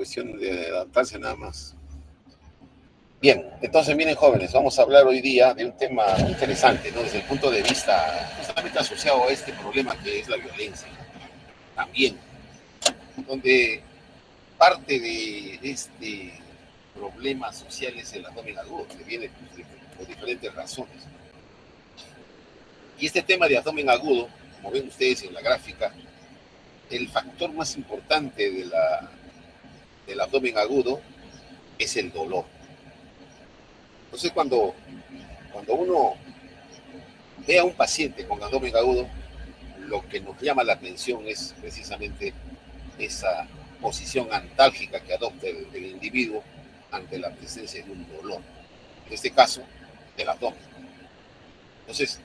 cuestión de adaptarse nada más. Bien, entonces miren jóvenes, vamos a hablar hoy día de un tema muy interesante, ¿no? Desde el punto de vista justamente asociado a este problema que es la violencia. También, donde parte de este problema social es el abdomen agudo, que viene por diferentes razones. Y este tema de abdomen agudo, como ven ustedes en la gráfica, el factor más importante del abdomen agudo es el dolor. Entonces, cuando uno ve a un paciente con abdomen agudo, lo que nos llama la atención es precisamente esa posición antálgica que adopta el individuo ante la presencia de un dolor, en este caso, del abdomen. Entonces,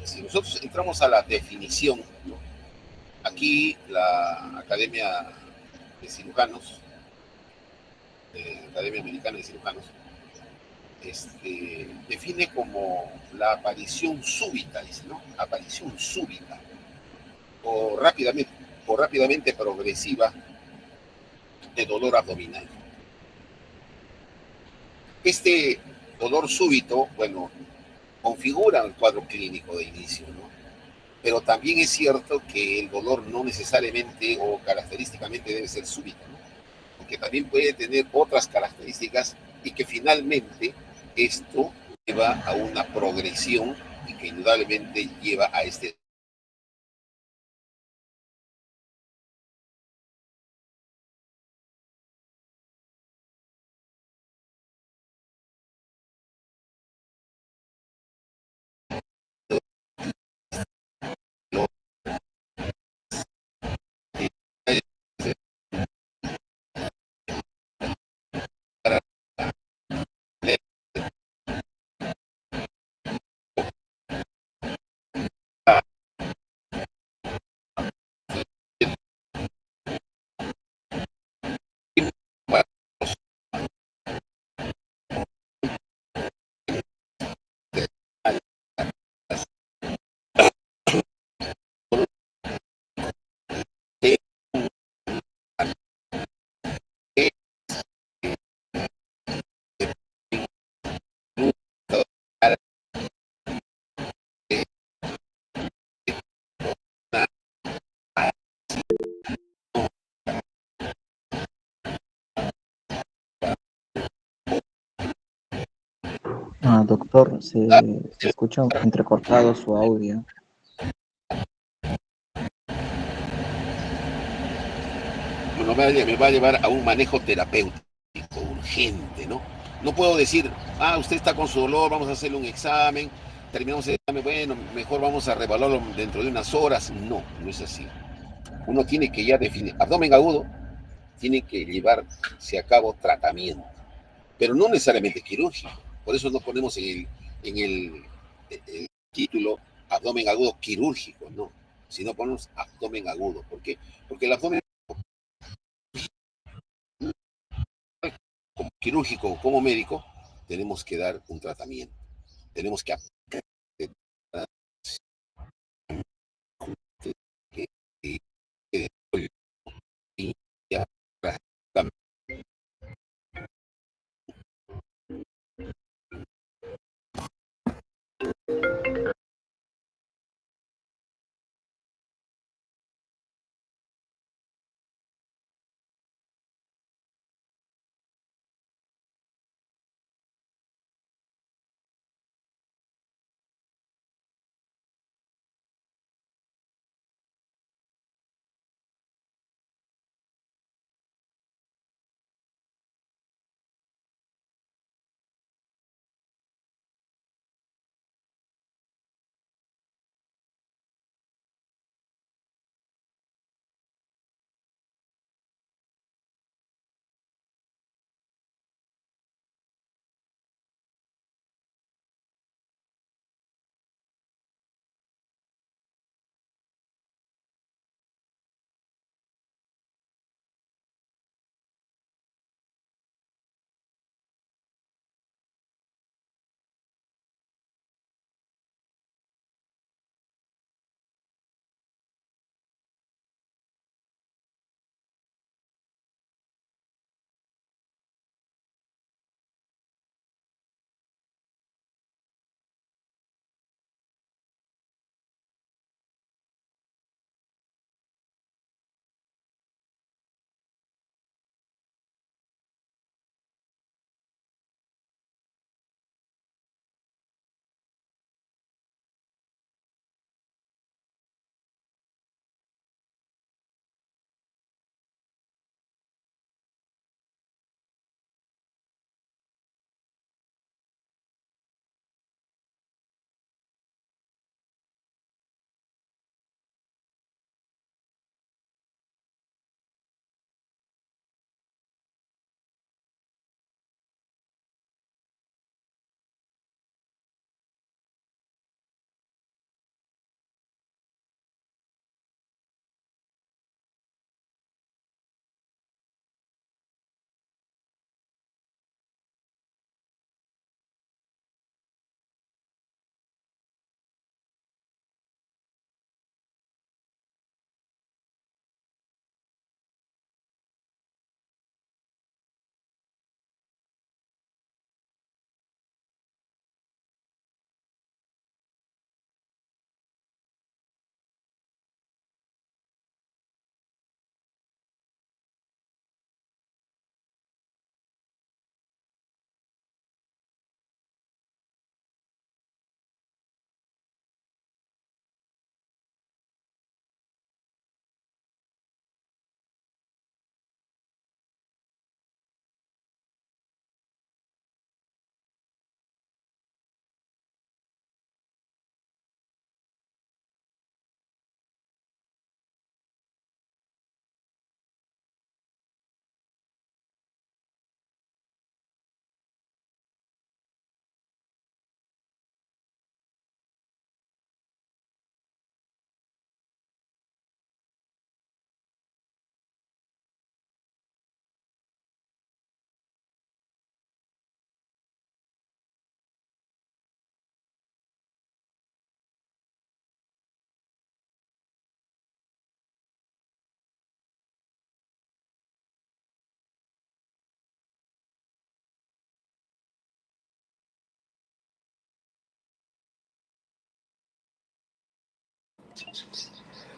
si nosotros entramos a la definición, ¿no? Aquí la Academia de Cirujanos, Academia Americana de Cirujanos, define como la aparición súbita, dice, ¿no? Aparición súbita o rápidamente progresiva de dolor abdominal. Este dolor súbito, bueno, configura el cuadro clínico de inicio, ¿no? Pero también es cierto que el dolor no necesariamente o característicamente debe ser súbito, ¿no? Porque también puede tener otras características y que finalmente esto lleva a una progresión y que indudablemente lleva a este dolor. Doctor, se escucha entrecortado su audio. Me va a llevar a un manejo terapéutico urgente, ¿no? No puedo decir, usted está con su dolor, vamos a hacerle un examen, terminamos el examen, bueno, mejor vamos a revaluarlo dentro de unas horas. No, no es así. Uno tiene que ya definir, abdomen agudo, tiene que llevarse a cabo tratamiento, pero no necesariamente quirúrgico. Por eso no ponemos en el título abdomen agudo quirúrgico, no, sino ponemos abdomen agudo. ¿Por qué? Porque el abdomen como quirúrgico, como médico, tenemos que dar un tratamiento. Tenemos que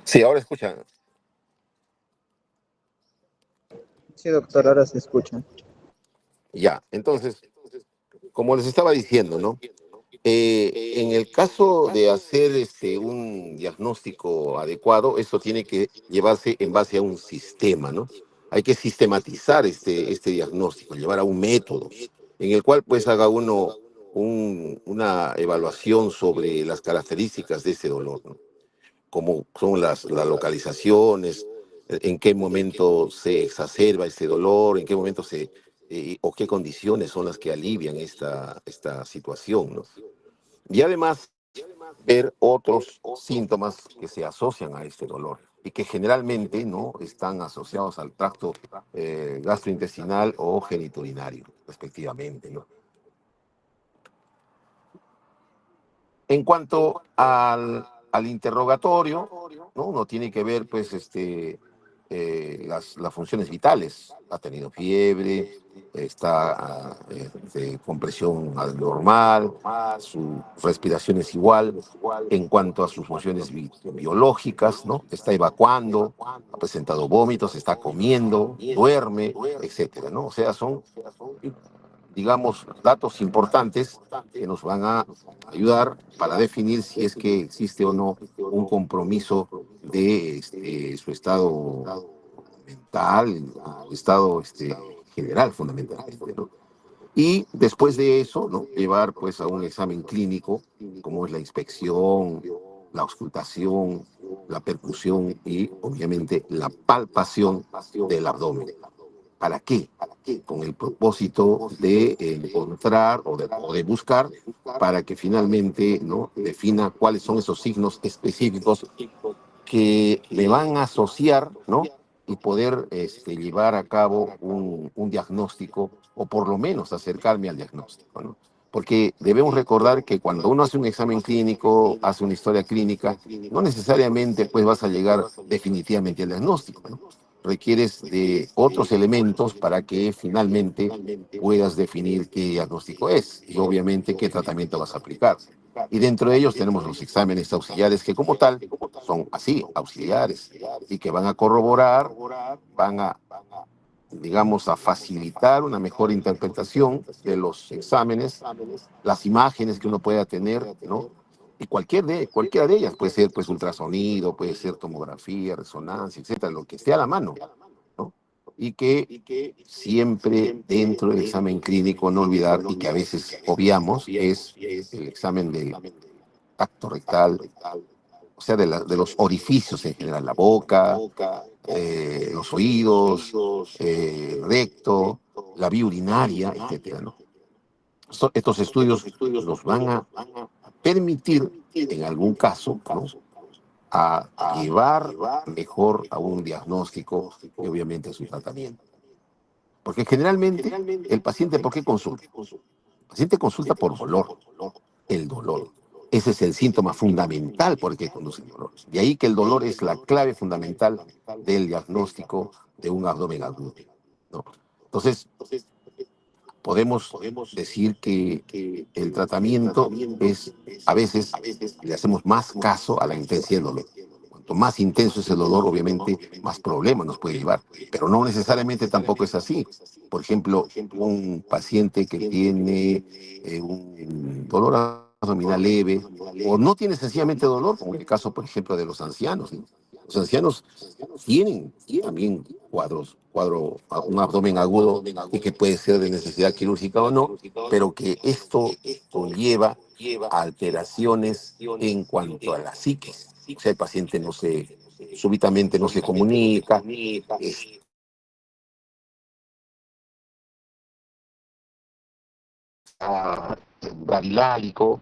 Sí, ahora escucha. Sí, doctor, ahora se escucha. Ya, entonces, como les estaba diciendo, ¿no? En el caso de hacer un diagnóstico adecuado, esto tiene que llevarse en base a un sistema, ¿no? Hay que sistematizar este diagnóstico, llevar a un método en el cual pues haga uno una evaluación sobre las características de ese dolor, ¿no? Cómo son las localizaciones, en qué momento se exacerba este dolor, en qué momento o qué condiciones son las que alivian esta situación, ¿no? Y además ver otros síntomas que se asocian a este dolor y que generalmente no están asociados al tracto gastrointestinal o genitourinario, respectivamente, ¿no? En cuanto al interrogatorio, ¿no? Uno tiene que ver, pues, las funciones vitales. Ha tenido fiebre, está con presión normal, su respiración es igual. En cuanto a sus funciones biológicas, ¿no? Está evacuando, ha presentado vómitos, está comiendo, duerme, etcétera, ¿no? O sea, son, digamos, datos importantes que nos van a ayudar para definir si es que existe o no un compromiso de su estado mental, estado general fundamentalmente, ¿no? Y después de eso, ¿no? Llevar pues a un examen clínico, como es la inspección, la auscultación, la percusión y obviamente la palpación del abdomen. ¿Para qué? Con el propósito de encontrar o de buscar para que finalmente, ¿no? Defina cuáles son esos signos específicos que me van a asociar, ¿no? Y poder llevar a cabo un diagnóstico o por lo menos acercarme al diagnóstico, ¿no? Porque debemos recordar que cuando uno hace un examen clínico, hace una historia clínica, no necesariamente pues vas a llegar definitivamente al diagnóstico, ¿no? Requieres de otros elementos para que finalmente puedas definir qué diagnóstico es y obviamente qué tratamiento vas a aplicar. Y dentro de ellos tenemos los exámenes auxiliares que como tal son así, auxiliares, y que van a corroborar, van a, digamos, a facilitar una mejor interpretación de los exámenes, las imágenes que uno pueda tener, ¿no? Y cualquiera de ellas, puede ser pues ultrasonido, puede ser tomografía, resonancia, etcétera, lo que esté a la mano, ¿no? Y que siempre dentro del examen clínico, no olvidar, y que a veces obviamos, es el examen del tacto rectal, o sea, de los orificios en general, la boca, los oídos, recto, la vía urinaria, etcétera, ¿no? Estos estudios nos van a permitir, en algún caso, ¿no? A llevar mejor a un diagnóstico y obviamente a su tratamiento. Porque generalmente el paciente, ¿por qué consulta? El paciente consulta por dolor, el dolor. Ese es el síntoma fundamental por el que conduce el dolor. De ahí que el dolor es la clave fundamental del diagnóstico de un abdomen agudo, ¿no? Entonces, podemos decir que el tratamiento es, a veces, le hacemos más caso a la intensidad del dolor. Cuanto más intenso es el dolor, obviamente, más problemas nos puede llevar. Pero no necesariamente tampoco es así. Por ejemplo, un paciente que tiene un dolor abdominal leve o no tiene sencillamente dolor, como en el caso, por ejemplo, de los ancianos, ¿no? Los ancianos tienen también un abdomen agudo y que puede ser de necesidad quirúrgica o no, pero que esto conlleva alteraciones en cuanto a la psiquis. O sea, el paciente súbitamente no se comunica, bradilálico,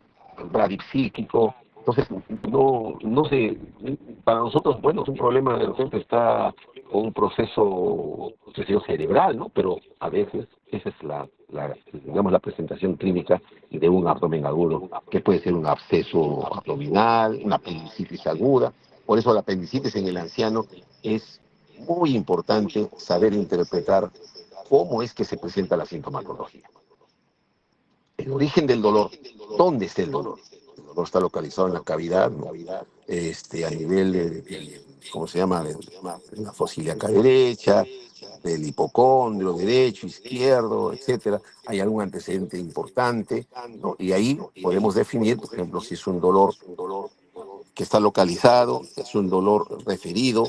bradipsíquico. Entonces, no sé, para nosotros, bueno, es un problema de repente está con un proceso, qué sé yo, cerebral, ¿no? Pero a veces esa es digamos, la presentación clínica de un abdomen agudo, que puede ser un absceso abdominal, una apendicitis aguda. Por eso la apendicitis en el anciano es muy importante saber interpretar cómo es que se presenta la sintomatología. El origen del dolor, ¿dónde está el dolor? El dolor está localizado en la cavidad, ¿no? a nivel ¿cómo se llama? De la fosa ilíaca derecha, del hipocondrio derecho, izquierdo, etcétera. Hay algún antecedente importante, ¿no? Y ahí podemos definir, por ejemplo, si es un dolor que está localizado, es un dolor referido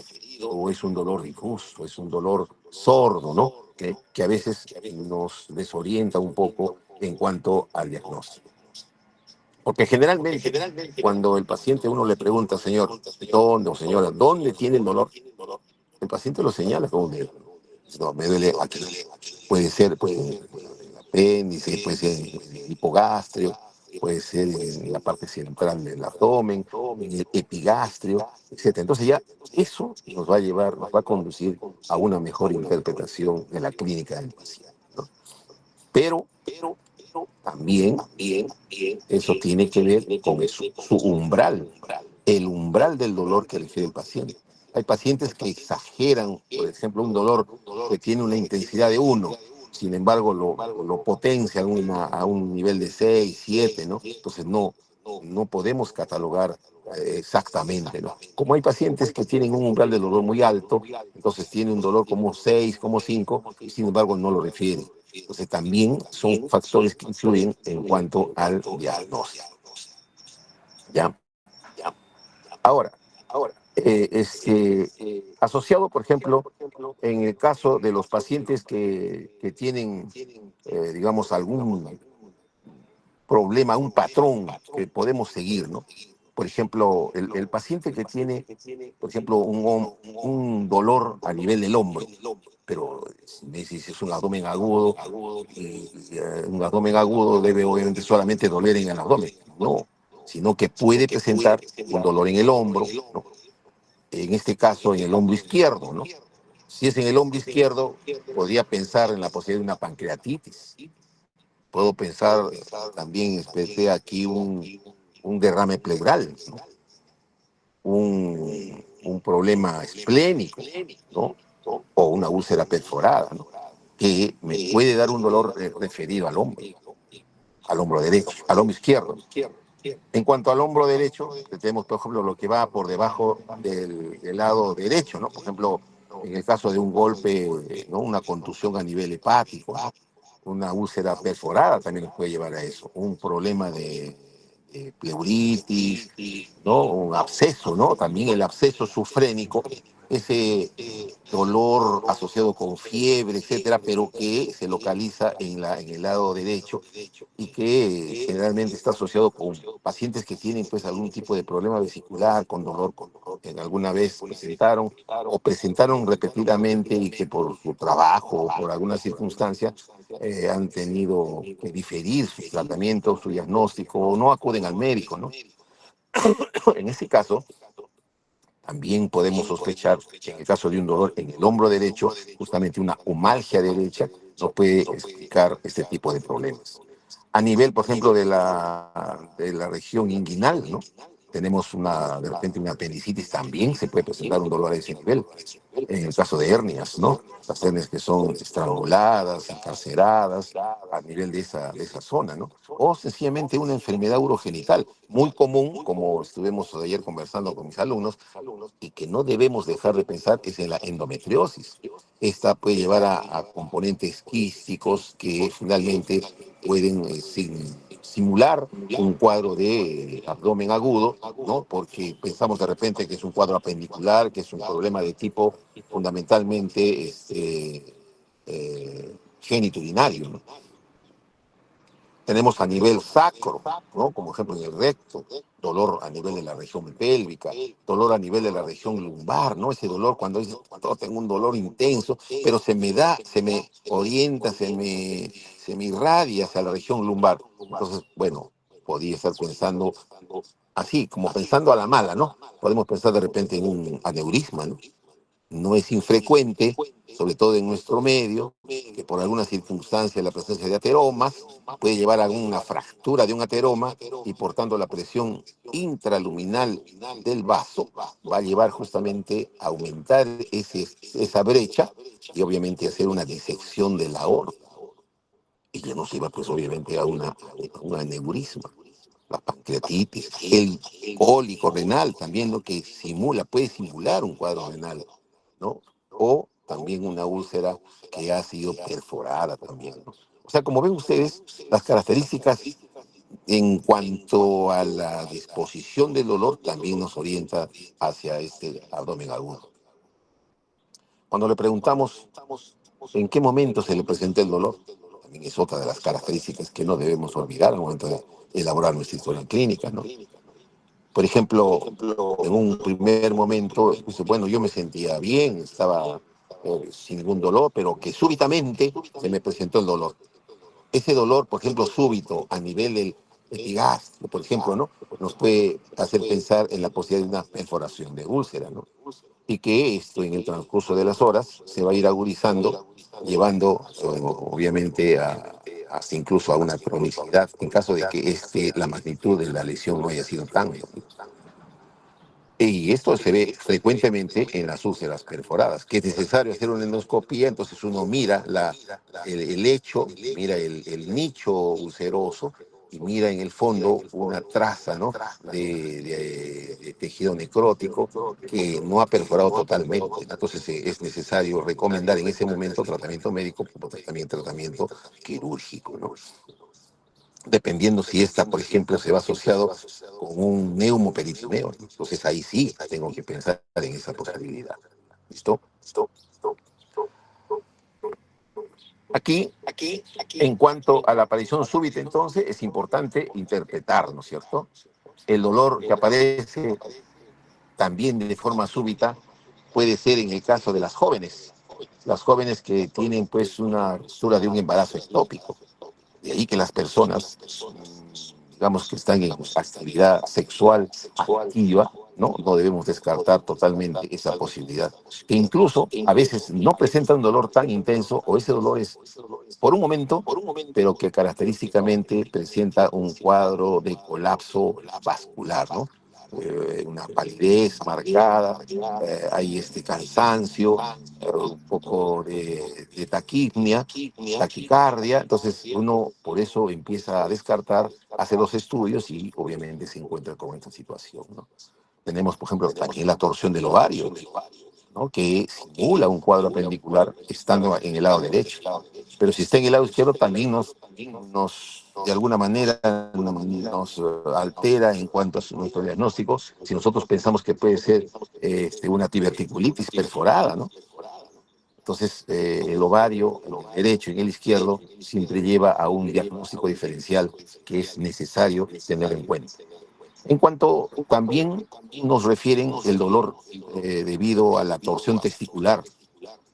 o es un dolor difuso, es un dolor sordo, ¿no? Que a veces nos desorienta un poco en cuanto al diagnóstico. Porque generalmente, cuando el paciente uno le pregunta, señor, ¿dónde o señora, dónde tiene el dolor? El paciente lo señala con un dedo. No, me duele aquí. Puede ser pues, en el apéndice, puede ser en el hipogastrio, puede ser en la parte central del abdomen, en el epigastrio, etc. Entonces ya eso nos va a llevar, nos va a conducir a una mejor interpretación de la clínica del paciente, ¿no? Pero también eso tiene que ver con su umbral, el umbral del dolor que refiere el paciente. Hay pacientes que exageran, por ejemplo, un dolor que tiene una intensidad de 1, sin embargo lo potencian a un nivel de 6, 7, ¿no? Entonces no podemos catalogar exactamente, ¿no? Como hay pacientes que tienen un umbral de dolor muy alto, entonces tienen un dolor como 6, como 5, y sin embargo no lo refieren. Entonces también son factores que influyen en cuanto al diagnóstico. ¿Ya? Ahora, asociado, por ejemplo, en el caso de los pacientes que tienen, digamos, algún problema, un patrón que podemos seguir, ¿no? Por ejemplo, el paciente que tiene, por ejemplo, un dolor a nivel del hombro, pero si es un abdomen agudo, un abdomen agudo debe obviamente solamente doler en el abdomen, no, sino que puede presentar un dolor en el hombro, ¿no? En este caso en el hombro izquierdo, ¿no? Si es en el hombro izquierdo, podría pensar en la posibilidad de una pancreatitis. Puedo pensar también, aquí un derrame pleural, ¿no? Un problema esplénico, ¿no? O una úlcera perforada, ¿no? Que me puede dar un dolor referido al hombro derecho, al hombro izquierdo. En cuanto al hombro derecho, tenemos, por ejemplo, lo que va por debajo del lado derecho, ¿no? Por ejemplo, en el caso de un golpe, ¿no? Una contusión a nivel hepático, ¿no? Una úlcera perforada también nos puede llevar a eso. Un problema de pleuritis, ¿no? Un absceso, ¿no? También el absceso sufrénico, ese dolor asociado con fiebre, etcétera, pero que se localiza en el lado derecho y que generalmente está asociado con pacientes que tienen pues algún tipo de problema vesicular, con dolor que alguna vez presentaron repetidamente y que por su trabajo o por alguna circunstancia han tenido que diferir su tratamiento, su diagnóstico, o no acuden al médico, ¿no? En ese caso, también podemos sospechar que en el caso de un dolor en el hombro derecho, justamente una omalgia derecha nos puede explicar este tipo de problemas. A nivel, por ejemplo, de la región inguinal, ¿no? Tenemos de repente una apendicitis, también se puede presentar un dolor a ese nivel. En el caso de hernias, ¿no? Las hernias que son estranguladas, encarceradas, a nivel de esa zona, ¿no? O sencillamente una enfermedad urogenital, muy común, como estuvimos ayer conversando con mis alumnos, y que no debemos dejar de pensar, es en la endometriosis. Esta puede llevar a componentes quísticos que finalmente pueden simular un cuadro de abdomen agudo, ¿no? Porque pensamos de repente que es un cuadro apendicular, que es un problema de tipo fundamentalmente genitourinario, ¿no? Tenemos a nivel sacro, ¿no? Como ejemplo en el recto, dolor a nivel de la región pélvica, dolor a nivel de la región lumbar, ¿no? Ese dolor cuando tengo un dolor intenso, pero se me orienta, se me irradia hacia la región lumbar. Entonces, bueno, podría estar pensando así, como pensando a la mala, ¿no? Podemos pensar de repente en un aneurisma, ¿no? No es infrecuente, sobre todo en nuestro medio, que por alguna circunstancia la presencia de ateromas puede llevar a una fractura de un ateroma y por tanto la presión intraluminal del vaso va a llevar justamente a aumentar esa brecha y obviamente hacer una disección de la aorta y que nos lleva pues obviamente a un aneurisma. la pancreatitis, el cólico renal también, ¿no? Que puede simular un cuadro renal, ¿no? O también una úlcera que ha sido perforada también, ¿no? O sea, como ven ustedes, las características en cuanto a la disposición del dolor también nos orienta hacia este abdomen agudo. Cuando le preguntamos en qué momento se le presenta el dolor, también es otra de las características que no debemos olvidar al momento de elaborar nuestra historia clínica, ¿no? Por ejemplo, en un primer momento, dice, bueno, yo me sentía bien, estaba sin ningún dolor, pero que súbitamente se me presentó el dolor. Ese dolor, por ejemplo, súbito a nivel del epigastrio, por ejemplo, ¿no? Nos puede hacer pensar en la posibilidad de una perforación de úlcera, ¿no? Y que esto en el transcurso de las horas se va a ir agudizando, llevando obviamente hasta incluso a una cronicidad en caso de que la magnitud de la lesión no haya sido tan. Y esto se ve frecuentemente en las úlceras perforadas, que es necesario hacer una endoscopía, entonces uno mira el lecho, mira el nicho ulceroso y mira en el fondo una traza, ¿no? de tejido necrótico que no ha perforado totalmente. Entonces es necesario recomendar en ese momento tratamiento médico como también tratamiento quirúrgico, ¿no? Dependiendo si esta, por ejemplo, se va asociado con un neumoperitoneo. Entonces ahí sí tengo que pensar en esa posibilidad. ¿Listo? Aquí, en cuanto a la aparición súbita, entonces, es importante interpretar, ¿no es cierto? El dolor que aparece también de forma súbita puede ser en el caso de las jóvenes que tienen pues una ruptura de un embarazo ectópico. De ahí que las personas, digamos, que están en actividad sexual activa, ¿no? No debemos descartar totalmente esa posibilidad. Que incluso a veces no presenta un dolor tan intenso o ese dolor es por un momento, pero que característicamente presenta un cuadro de colapso vascular, ¿no? Una palidez marcada, hay cansancio, un poco de taquicardia, entonces uno por eso empieza a descartar, hace los estudios y obviamente se encuentra con esta situación, ¿no? Tenemos, por ejemplo, también la torsión del ovario, ¿no? Que simula un cuadro apendicular estando en el lado derecho. Pero si está en el lado izquierdo, también de alguna manera, nos altera en cuanto a nuestro diagnóstico, si nosotros pensamos que puede ser una diverticulitis perforada, ¿no? Entonces, el ovario, el derecho y el izquierdo, siempre lleva a un diagnóstico diferencial que es necesario tener en cuenta. En cuanto también nos refieren el dolor debido a la torsión testicular,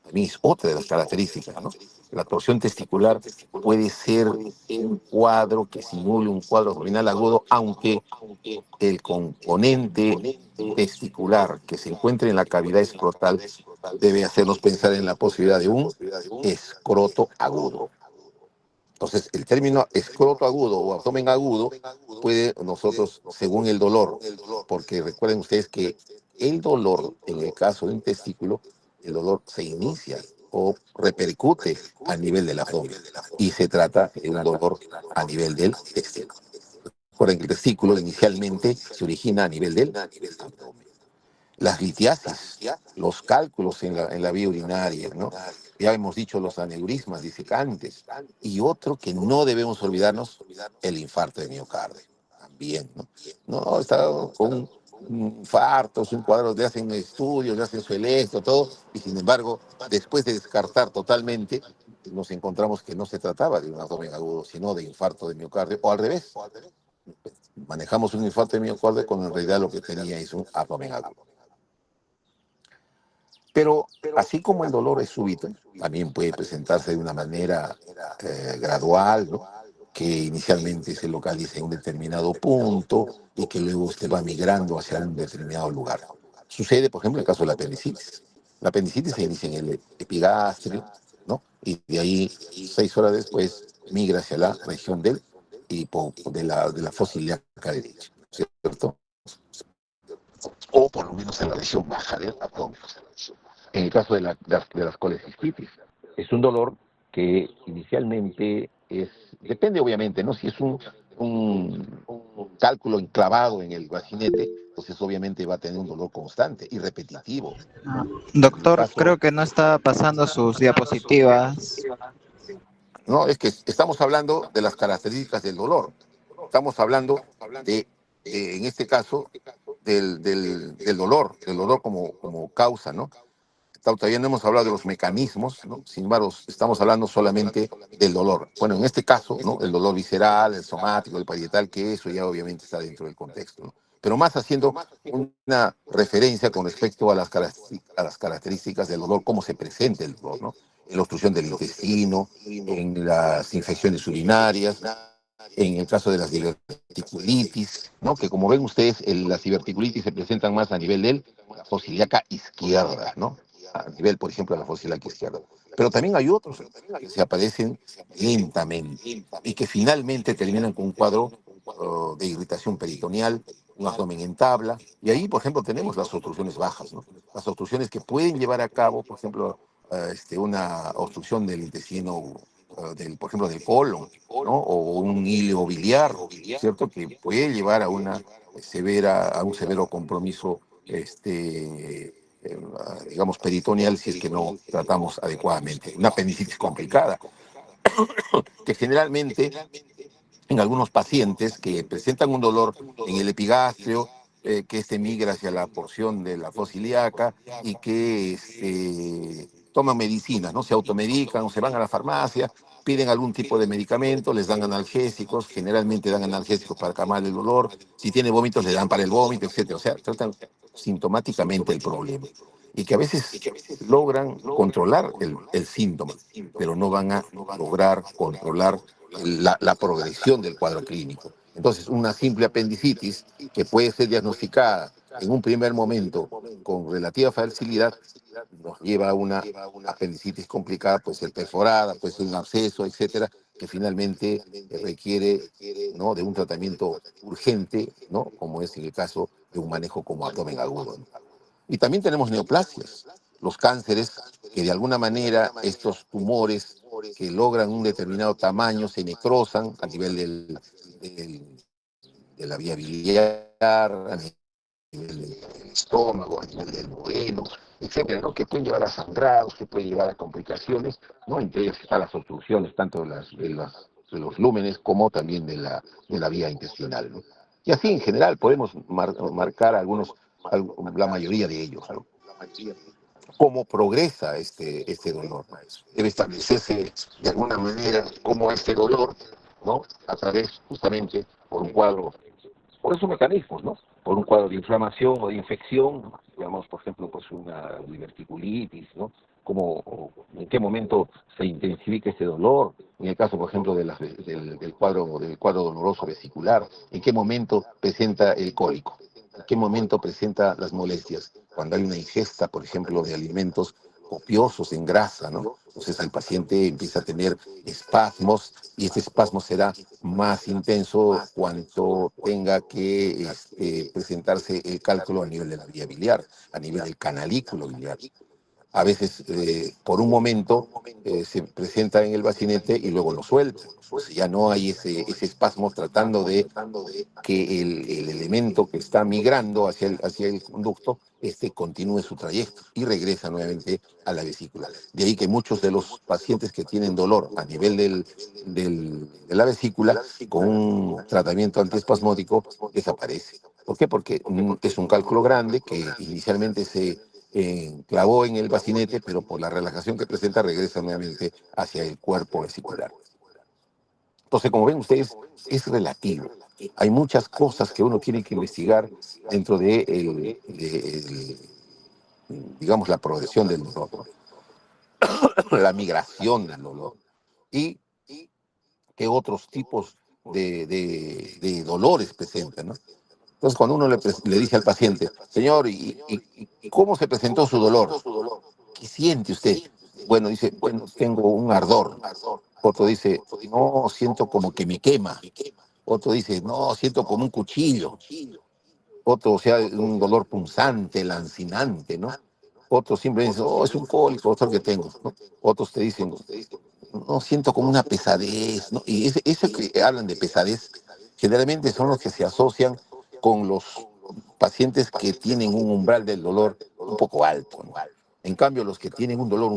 también es otra de las características, ¿no? La torsión testicular puede ser un cuadro que simule un cuadro abdominal agudo, aunque el componente testicular que se encuentra en la cavidad escrotal debe hacernos pensar en la posibilidad de un escroto agudo. Entonces, el término escroto agudo o abdomen agudo puede nosotros, según el dolor, porque recuerden ustedes que el dolor, en el caso de un testículo, el dolor se inicia o repercute a nivel del abdomen y se trata de un dolor a nivel del testículo. Recuerden que el testículo inicialmente se origina a nivel del abdomen. Las litiasis, los cálculos en la vía urinaria, ¿no? Ya hemos dicho los aneurismas disecantes. Y otro que no debemos olvidarnos, el infarto de miocardio. También, ¿no? No, está con infartos, un cuadro, le hacen estudios, le hacen su electro, todo, y sin embargo, después de descartar totalmente, nos encontramos que no se trataba de un abdomen agudo, sino de infarto de miocardio, o al revés. Manejamos un infarto de miocardio cuando en realidad lo que tenía es un abdomen agudo. Pero así como el dolor es súbito, también puede presentarse de una manera gradual, ¿no? Que inicialmente se localiza en un determinado punto y que luego usted va migrando hacia un determinado lugar. Sucede, por ejemplo, en el caso de la apendicitis. La apendicitis se inicia en el epigastrio, ¿no? Y de ahí, 6 horas después, migra hacia la región de la fosa ilíaca derecha, ¿cierto? O por lo menos en la región baja del abdomen. En el caso de las colecistitis, es un dolor que inicialmente depende obviamente, ¿no? Si es un cálculo enclavado en el vacinete, entonces obviamente va a tener un dolor constante y repetitivo. Ah, En el doctor, caso, creo que no está pasando sus diapositivas. no, es que estamos hablando de las características del dolor. Estamos hablando en este caso, del dolor como causa, ¿no? Todavía no hemos hablado de los mecanismos, ¿no? Sin embargo, estamos hablando solamente del dolor. Bueno, en este caso, ¿no? El dolor visceral, el somático, el parietal, que eso ya obviamente está dentro del contexto, ¿no? Pero más haciendo una referencia con respecto a las características del dolor, cómo se presenta el dolor, ¿no? En la obstrucción del intestino, en las infecciones urinarias, en el caso de las diverticulitis, ¿no? Que como ven ustedes, las diverticulitis se presentan más a nivel de la fosa ilíaca izquierda, ¿no? A nivel, por ejemplo, de la fosa ilíaca izquierda. Pero también hay otros que se aparecen lentamente y que finalmente terminan con un cuadro de irritación peritoneal, un abdomen en tabla, y ahí, por ejemplo, tenemos las obstrucciones bajas, ¿no? Las obstrucciones que pueden llevar a cabo, por ejemplo, una obstrucción del intestino, por ejemplo, del colon, ¿no? O un hilo biliar, ¿cierto? Que puede llevar a un severo compromiso, digamos, peritoneal si es que no tratamos adecuadamente. Una apendicitis complicada, que generalmente en algunos pacientes que presentan un dolor en el epigastrio, que migra hacia la porción de la fosa ilíaca y que toman medicinas, ¿no? Se automedican o se van a la farmacia, piden algún tipo de medicamento, les dan analgésicos, generalmente dan analgésicos para calmar el dolor, si tiene vómitos le dan para el vómito, etcétera. O sea, tratan sintomáticamente el problema. Y que a veces logran controlar el síntoma, pero no van a lograr controlar la progresión del cuadro clínico. Entonces, una simple apendicitis que puede ser diagnosticada en un primer momento con relativa facilidad nos lleva a una apendicitis complicada, puede ser perforada, puede ser un absceso, etcétera, que finalmente requiere, ¿no? De un tratamiento urgente, ¿no? Como es en el caso de un manejo como abdomen agudo, ¿no? Y también tenemos neoplasias, los cánceres, que de alguna manera estos tumores que logran un determinado tamaño se necrosan a nivel de la vía biliar, a nivel del estómago, a nivel del duodeno, etcétera, ¿no? Que pueden llevar a sangrados, que pueden llevar a complicaciones, ¿no? Entre ellas están las obstrucciones, tanto de los lúmenes como también de la vía intestinal, ¿no? Y así en general podemos marcar la mayoría de ellos, ¿no? Cómo progresa este dolor, maestro. Debe establecerse de alguna manera cómo este dolor, ¿no? A través justamente por esos mecanismos, ¿no? Por un cuadro de inflamación o de infección, digamos, por ejemplo, pues una diverticulitis, ¿no? En qué momento se intensifica este dolor, en el caso, por ejemplo, del cuadro doloroso vesicular, en qué momento presenta el cólico, en qué momento presenta las molestias, cuando hay una ingesta, por ejemplo, de alimentos copiosos en grasa, ¿no? Entonces el paciente empieza a tener espasmos y este espasmo será más intenso cuanto tenga que presentarse el cálculo a nivel de la vía biliar, a nivel del canalículo biliar. A veces, por un momento, se presenta en el bacinete y luego lo suelta. O sea, ya no hay ese espasmo tratando de que el elemento que está migrando hacia el conducto continúe su trayecto y regresa nuevamente a la vesícula. De ahí que muchos de los pacientes que tienen dolor a nivel de la vesícula, con un tratamiento antiespasmódico, desaparece. ¿Por qué? Porque es un cálculo grande que inicialmente se clavó en el bacinete, pero por la relajación que presenta regresa nuevamente hacia el cuerpo vesicular. Entonces, como ven ustedes, es relativo. Hay muchas cosas que uno tiene que investigar dentro digamos, la progresión del dolor, ¿no? La migración del dolor y qué otros tipos de dolores presentan, ¿no? Entonces, cuando uno le dice al paciente, señor, ¿y cómo se presentó su dolor? ¿Qué siente usted? Bueno, dice, bueno, tengo un ardor. Otro dice, no, siento como que me quema. Otro dice, no, siento como un cuchillo. Otro, o sea, un dolor punzante, lancinante, ¿no? Otros simplemente dicen, oh, es un cólico, otro que tengo, ¿no? Otros te dicen, no, siento como una pesadez, ¿no? Y ese que hablan de pesadez generalmente son los que se asocian con los pacientes que tienen un umbral del dolor un poco alto, ¿no? En cambio, los que tienen un dolor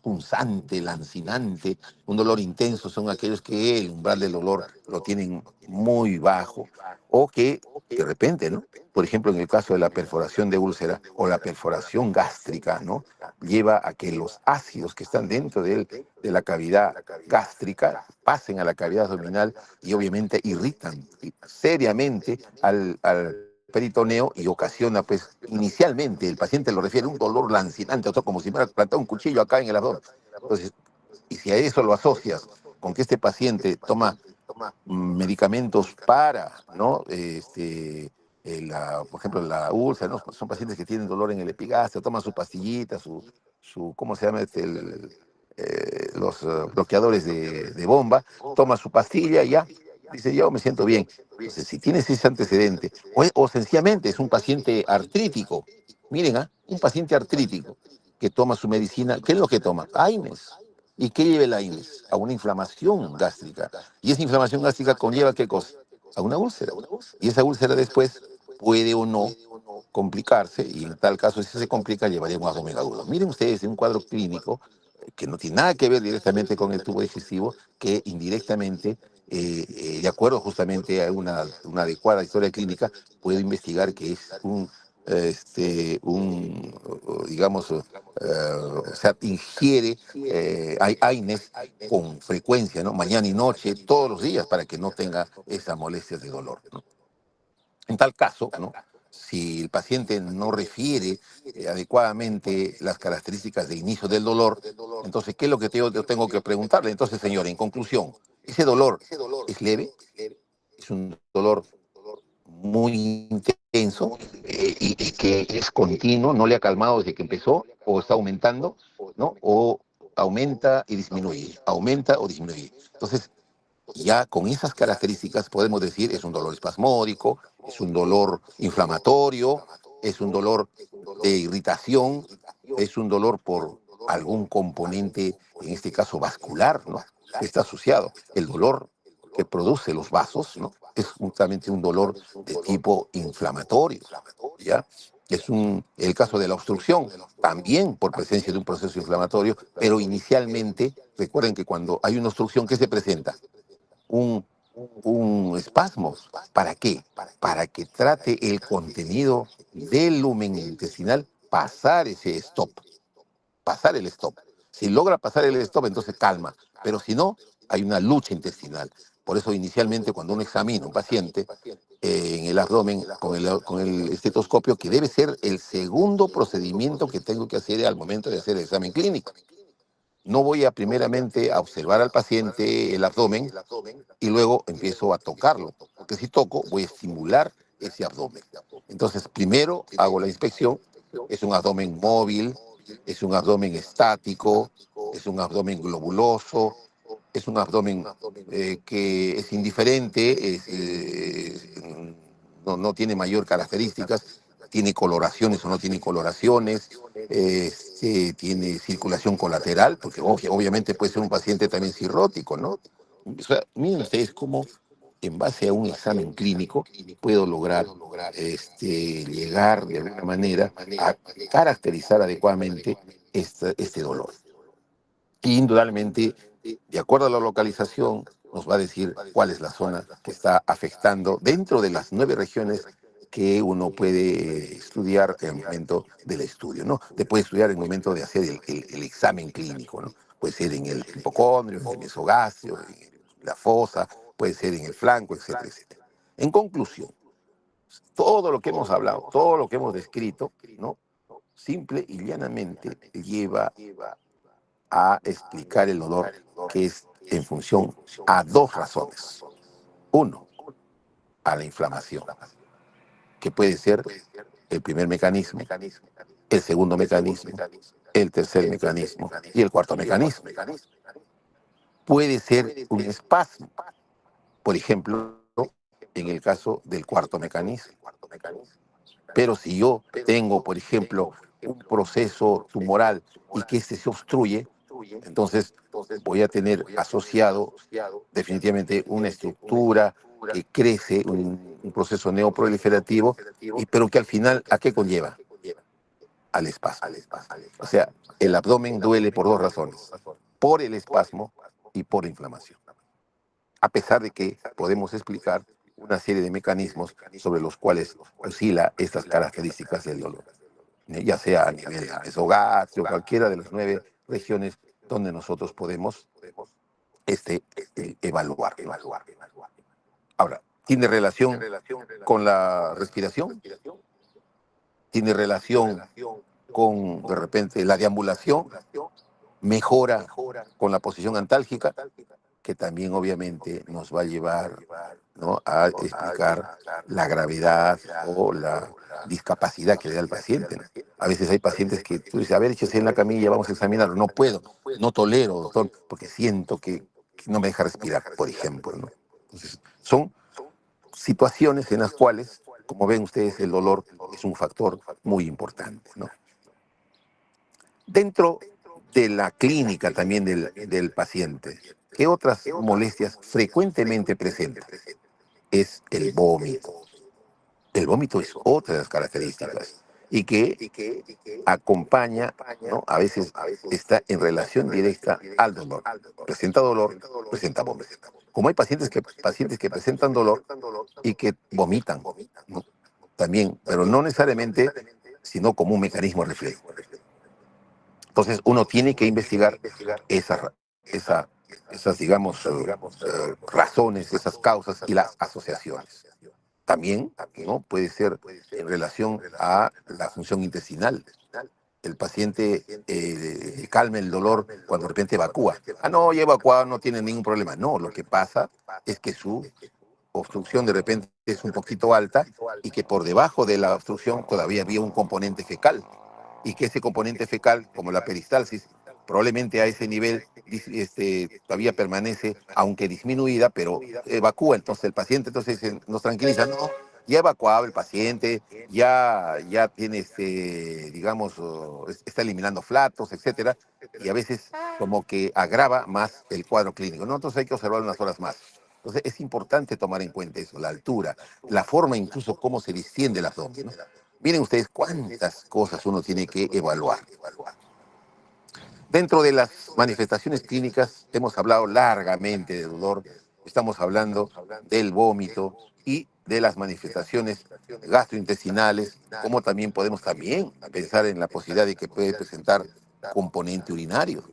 punzante, lancinante, un dolor intenso, son aquellos que el umbral del dolor lo tienen muy bajo o que de repente, ¿no? Por ejemplo, en el caso de la perforación de úlcera o la perforación gástrica, ¿no? Lleva a que los ácidos que están dentro de la cavidad gástrica pasen a la cavidad abdominal y obviamente irritan seriamente al peritoneo y ocasiona, pues, inicialmente el paciente lo refiere a un dolor lancinante, o sea, como si me hubiera plantado un cuchillo acá en el abdomen. Entonces, y si a eso lo asocias con que este paciente toma medicamentos para, ¿no? Por ejemplo, la úlcera, ¿no? Son pacientes que tienen dolor en el epigastrio, toman su pastillita, ¿cómo se llama? Los bloqueadores de bomba, toma su pastilla y ya, dice, yo me siento bien. Entonces, si tienes ese antecedente, o sencillamente es un paciente artrítico, miren, un paciente artrítico que toma su medicina, ¿qué es lo que toma? AINES. ¿Y qué lleva el AINES? A una inflamación gástrica. Y esa inflamación gástrica conlleva ¿qué cosa? A una úlcera. Y esa úlcera después puede o no complicarse, y en tal caso, si se complica, llevaría a un abdomen agudo. Miren ustedes, en un cuadro clínico que no tiene nada que ver directamente con el tubo digestivo, que indirectamente, de acuerdo justamente a una adecuada historia clínica, puede investigar que es digamos, o sea, ingiere AINES con frecuencia, ¿no? Mañana y noche, todos los días, para que no tenga esa molestia de dolor, ¿no? En tal caso, ¿no? Si el paciente no refiere adecuadamente las características de inicio del dolor, entonces, ¿qué es lo que yo tengo que preguntarle? Entonces, señor, en conclusión, ¿ese dolor es leve? ¿Es un dolor muy intenso y que es continuo, no le ha calmado desde que empezó, o está aumentando, ¿no? O aumenta o disminuye? Entonces, ya con esas características podemos decir es un dolor espasmódico, es un dolor inflamatorio, es un dolor de irritación, es un dolor por algún componente, en este caso vascular, ¿no? Que está asociado. El dolor que produce los vasos, ¿no? Es justamente un dolor de tipo inflamatorio, ¿ya? El caso de la obstrucción, también por presencia de un proceso inflamatorio, pero inicialmente, recuerden que cuando hay una obstrucción, ¿qué se presenta? un, un espasmo. ¿Para qué? Para que trate el contenido del lumen intestinal pasar ese stop, pasar el stop. Si logra pasar el stop, entonces calma, pero si no, hay una lucha intestinal. Por eso inicialmente cuando uno examina a un paciente en el abdomen con el estetoscopio, que debe ser el segundo procedimiento que tengo que hacer al momento de hacer el examen clínico. No voy a primeramente a observar al paciente el abdomen y luego empiezo a tocarlo, porque si toco voy a estimular ese abdomen. Entonces primero hago la inspección, es un abdomen móvil, es un abdomen estático, es un abdomen globuloso, es un abdomen que es indiferente, no tiene mayor características, tiene coloraciones o no tiene coloraciones, tiene circulación colateral, porque obviamente puede ser un paciente también cirrótico, ¿no? O sea, miren ustedes cómo en base a un examen clínico puedo lograr llegar de alguna manera a caracterizar adecuadamente este dolor. Y indudablemente, de acuerdo a la localización, nos va a decir cuál es la zona que está afectando dentro de las 9 regiones que uno puede estudiar en el momento del estudio, ¿no? Te puede estudiar en el momento de hacer el examen clínico, ¿no? Puede ser en el hipocondrio, en el mesogastrio, en la fosa, puede ser en el flanco, etcétera, etcétera. En conclusión, todo lo que hemos hablado, todo lo que hemos descrito, ¿no? Simple y llanamente lleva a explicar el dolor, que es en función a dos razones. Uno, a la inflamación, que puede ser el primer mecanismo, el segundo mecanismo, el tercer mecanismo y el cuarto mecanismo. Puede ser un espasmo, por ejemplo, en el caso del cuarto mecanismo. Pero si yo tengo, por ejemplo, un proceso tumoral y que este se obstruye, entonces voy a tener asociado definitivamente una estructura que crece, un proceso neoproliferativo, pero que al final, ¿a qué conlleva? Al espasmo. O sea, el abdomen duele por dos razones, por el espasmo y por inflamación. A pesar de que podemos explicar una serie de mecanismos sobre los cuales oscila estas características del dolor, ya sea a nivel esogástrico, cualquiera de las 9 regiones donde nosotros podemos evaluar. Ahora, ¿tiene relación con la respiración? ¿Tiene relación con, de repente, la deambulación? ¿Mejora con la posición antálgica? Que también obviamente nos va a llevar, ¿no?, a explicar la gravedad o la discapacidad que le da al paciente, ¿no? A veces hay pacientes que tú dices, a ver, échese en la camilla, vamos a examinarlo. No puedo, no tolero, doctor, porque siento que no me deja respirar, por ejemplo, ¿no? Entonces, son situaciones en las cuales, como ven ustedes, el dolor es un factor muy importante, ¿no? Dentro de la clínica también del paciente, ¿qué otras molestias frecuentemente presentan? Es el vómito. El vómito es otra de las características y que acompaña, ¿no? A veces está en relación directa al dolor. Presenta dolor, presenta vómito. Como hay pacientes que presentan dolor y que vomitan, ¿no? También, pero no necesariamente, sino como un mecanismo reflejo. Entonces uno tiene que investigar esa, esa- esas, digamos, razones, esas causas y las asociaciones. También, ¿no?, puede ser en relación a la función intestinal. El paciente calma el dolor cuando de repente evacúa. Ah, no, ya evacuado, no tiene ningún problema. No, lo que pasa es que su obstrucción de repente es un poquito alta y que por debajo de la obstrucción todavía había un componente fecal y que ese componente fecal, como la peristalsis, probablemente a ese nivel todavía permanece, aunque disminuida, pero evacúa. Entonces el paciente nos tranquiliza, no, ya evacuado el paciente, ya tiene, digamos, está eliminando flatos, etcétera, y a veces como que agrava más el cuadro clínico, ¿no? Entonces hay que observar unas horas más. Entonces es importante tomar en cuenta eso, la altura, la forma incluso cómo se distiende el abdomen, ¿no? Miren ustedes cuántas cosas uno tiene que evaluar. Dentro de las manifestaciones clínicas hemos hablado largamente de dolor, estamos hablando del vómito y de las manifestaciones gastrointestinales, como también podemos pensar en la posibilidad de que puede presentar componente urinario.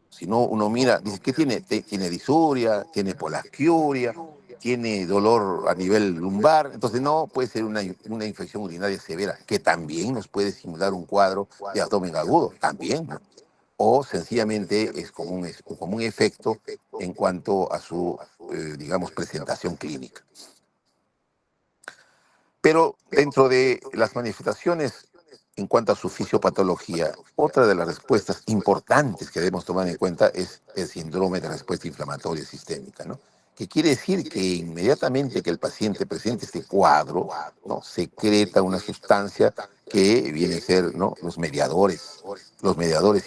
Si no, uno mira, dice, ¿qué tiene? Tiene disuria, tiene polasquiuria, tiene dolor a nivel lumbar. Entonces, no, puede ser una infección urinaria severa, que también nos puede simular un cuadro de abdomen agudo, también, ¿no? O sencillamente es como un efecto en cuanto a su, digamos, presentación clínica. Pero dentro de las manifestaciones en cuanto a su fisiopatología, otra de las respuestas importantes que debemos tomar en cuenta es el síndrome de respuesta inflamatoria sistémica, ¿no? Que quiere decir que inmediatamente que el paciente presente este cuadro, ¿no?, secreta una sustancia que viene a ser, ¿no?, los mediadores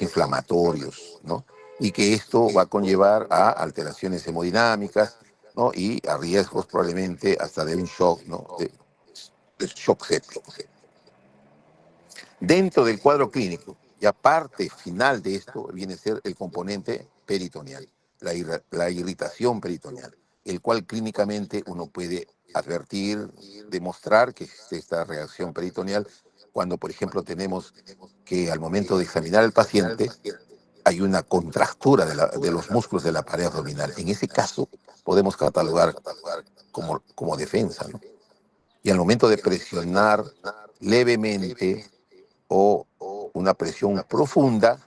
inflamatorios, ¿no? Y que esto va a conllevar a alteraciones hemodinámicas, ¿no?, y a riesgos probablemente hasta de un shock, ¿no?, de shock séptico. Dentro del cuadro clínico, ya parte final de esto viene a ser el componente peritoneal, la irritación peritoneal, el cual clínicamente uno puede advertir, demostrar que existe esta reacción peritoneal cuando, por ejemplo, tenemos que al momento de examinar al paciente hay una contractura de los músculos de la pared abdominal. En ese caso podemos catalogar como defensa, ¿no? Y al momento de presionar levemente o una presión profunda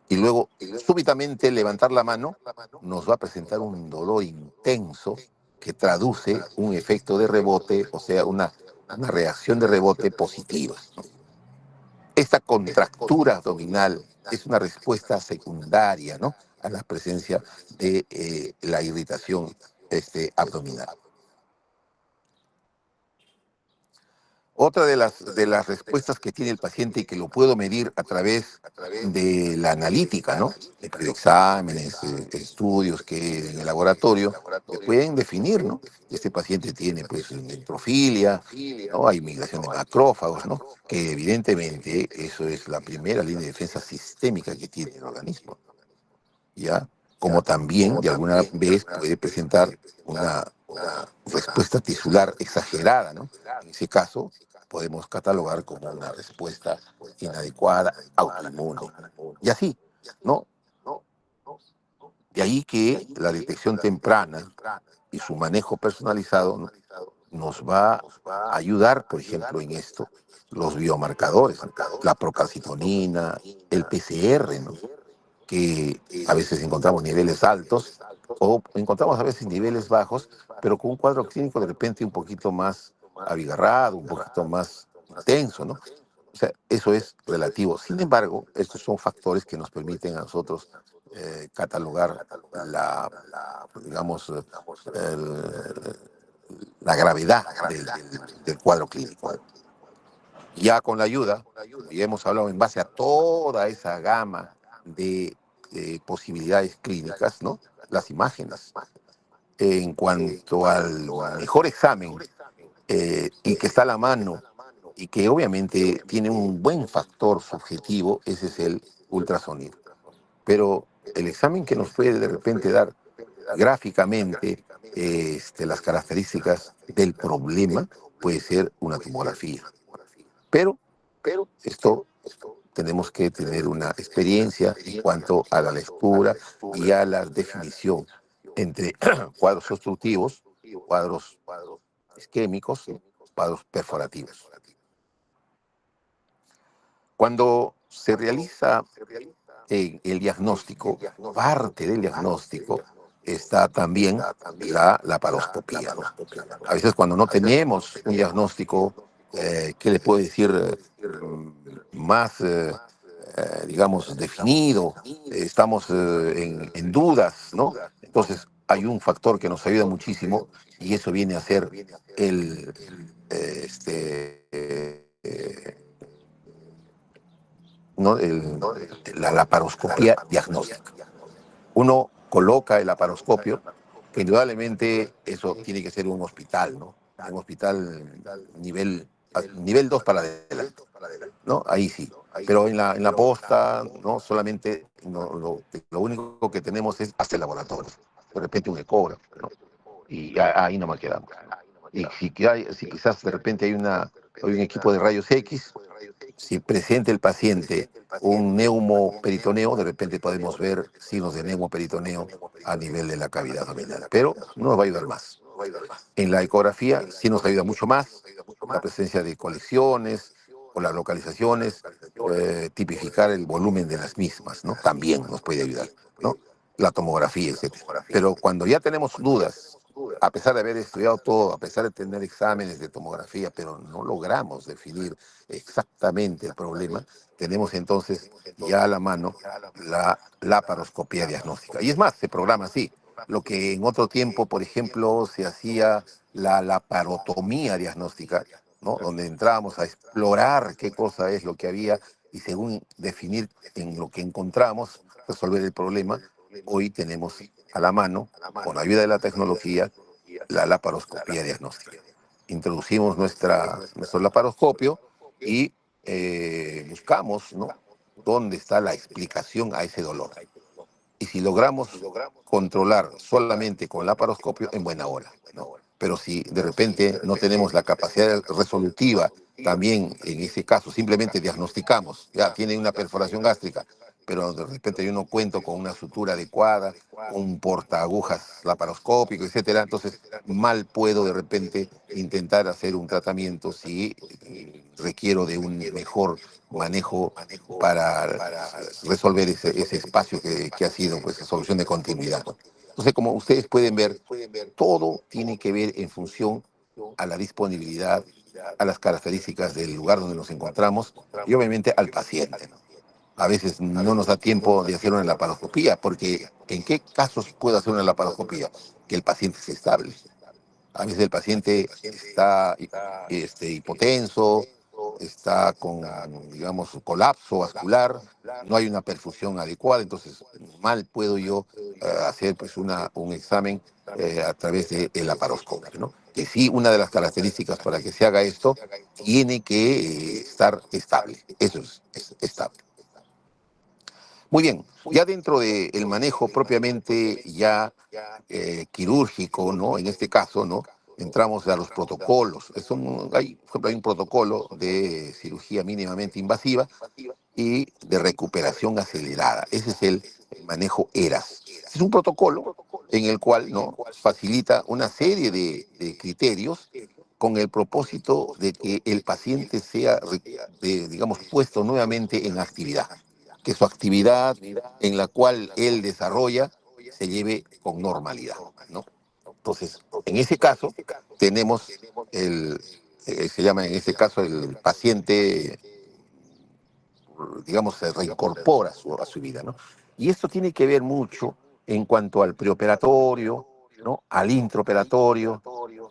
y luego súbitamente levantar la mano, nos va a presentar un dolor intenso que traduce un efecto de rebote, o sea, una reacción de rebote positiva, ¿no? Esta contractura abdominal es una respuesta secundaria, ¿no?, a la presencia de la irritación abdominal. Otra de las respuestas que tiene el paciente y que lo puedo medir a través de la analítica, ¿no? De exámenes, estudios que en el laboratorio que pueden definir, ¿no? Este paciente tiene pues neutrofilia, ¿no? Hay migración de macrófagos, ¿no? Que evidentemente eso es la primera línea de defensa sistémica que tiene el organismo, ¿ya? Como también de alguna vez puede presentar una respuesta tisular exagerada, ¿no? En ese caso, podemos catalogar como una respuesta inadecuada, autoinmune. Y así, ¿no? De ahí que la detección temprana y su manejo personalizado, ¿no? Nos va a ayudar, por ejemplo, en esto, los biomarcadores, ¿no? La procalcitonina, el PCR, ¿no? Que a veces encontramos niveles altos o encontramos a veces niveles bajos, pero con un cuadro clínico de repente un poquito más abigarrado, un poquito más intenso, ¿no? O sea, eso es relativo. Sin embargo, estos son factores que nos permiten a nosotros catalogar digamos, la gravedad del cuadro clínico. Ya con la ayuda, y hemos hablado en base a toda esa gama de posibilidades clínicas, ¿no? Las imágenes. En cuanto al mejor examen y que está a la mano y que obviamente tiene un buen factor subjetivo, ese es el ultrasonido. Pero el examen que nos puede de repente dar gráficamente las características del problema puede ser una tomografía. Pero esto tenemos que tener una experiencia en cuanto a la lectura y a la definición entre cuadros obstructivos, cuadros isquémicos, cuadros perforativos. Cuando se realiza el diagnóstico, parte del diagnóstico está también la laparoscopía, ¿no? A veces cuando no tenemos un diagnóstico, ¿qué le puedo decir? Más, digamos, definido, estamos en dudas, ¿no? Entonces hay un factor que nos ayuda muchísimo y eso viene a ser el, ¿no? La laparoscopía diagnóstica. Uno coloca el laparoscopio, que indudablemente eso tiene que ser un hospital, ¿no? Un hospital nivel 2 para adelante, ¿no? Ahí sí. Pero en la posta, ¿no? Solamente lo único que tenemos es hasta el laboratorio. De repente un ecógrafo, ¿no? Y ahí no me quedamos. Y si quizás de repente hay un equipo de rayos X, si presenta el paciente un neumoperitoneo, de repente podemos ver signos de neumoperitoneo a nivel de la cavidad abdominal, pero no nos va a ayudar más. En la ecografía sí nos ayuda mucho más la presencia de colecciones o las localizaciones, tipificar el volumen de las mismas, ¿no? También nos puede ayudar, ¿no? La tomografía, etcétera. Pero cuando ya tenemos dudas, a pesar de haber estudiado todo, a pesar de tener exámenes de tomografía, pero no logramos definir exactamente el problema, tenemos entonces ya a la mano la laparoscopía diagnóstica. Y es más, se programa así. Lo que en otro tiempo, por ejemplo, se hacía la laparotomía diagnóstica, ¿no? Donde entrábamos a explorar qué cosa es lo que había y según definir en lo que encontramos, resolver el problema. Hoy tenemos a la mano, con la ayuda de la tecnología, la laparoscopía diagnóstica. Introducimos nuestro laparoscopio y buscamos, ¿no? Dónde está la explicación a ese dolor. Y si logramos controlar solamente con laparoscopio, en buena hora, ¿no? Pero si de repente no tenemos la capacidad resolutiva, también en ese caso simplemente diagnosticamos, ya tiene una perforación gástrica, pero de repente yo no cuento con una sutura adecuada, un portaagujas laparoscópico, etcétera, entonces mal puedo de repente intentar hacer un tratamiento si requiero de un mejor manejo para resolver ese espacio que ha sido pues solución de continuidad. Entonces, como ustedes pueden ver, todo tiene que ver en función a la disponibilidad, a las características del lugar donde nos encontramos y obviamente al paciente, ¿no? A veces no nos da tiempo de hacer una laparoscopía, porque ¿en qué casos puedo hacer una laparoscopía? Que el paciente esté estable. A veces el paciente está hipotenso, está con, digamos, colapso vascular, no hay una perfusión adecuada, entonces mal puedo yo hacer pues un examen a través del laparoscopio, ¿no? Que sí, una de las características para que se haga esto tiene que estar estable, eso es estable. Muy bien, ya dentro del manejo propiamente ya quirúrgico, ¿no? En este caso, ¿no? Entramos a los protocolos. Por ejemplo, hay un protocolo de cirugía mínimamente invasiva y de recuperación acelerada. Ese es el manejo ERAS. Es un protocolo en el cual, ¿no?, facilita una serie de criterios con el propósito de que el paciente sea, digamos, puesto nuevamente en actividad, que su actividad en la cual él desarrolla se lleve con normalidad, ¿no? Entonces, en ese caso, tenemos se llama en ese caso el paciente, digamos, se reincorpora a su vida, ¿no? Y esto tiene que ver mucho en cuanto al preoperatorio, ¿no?, al intraoperatorio,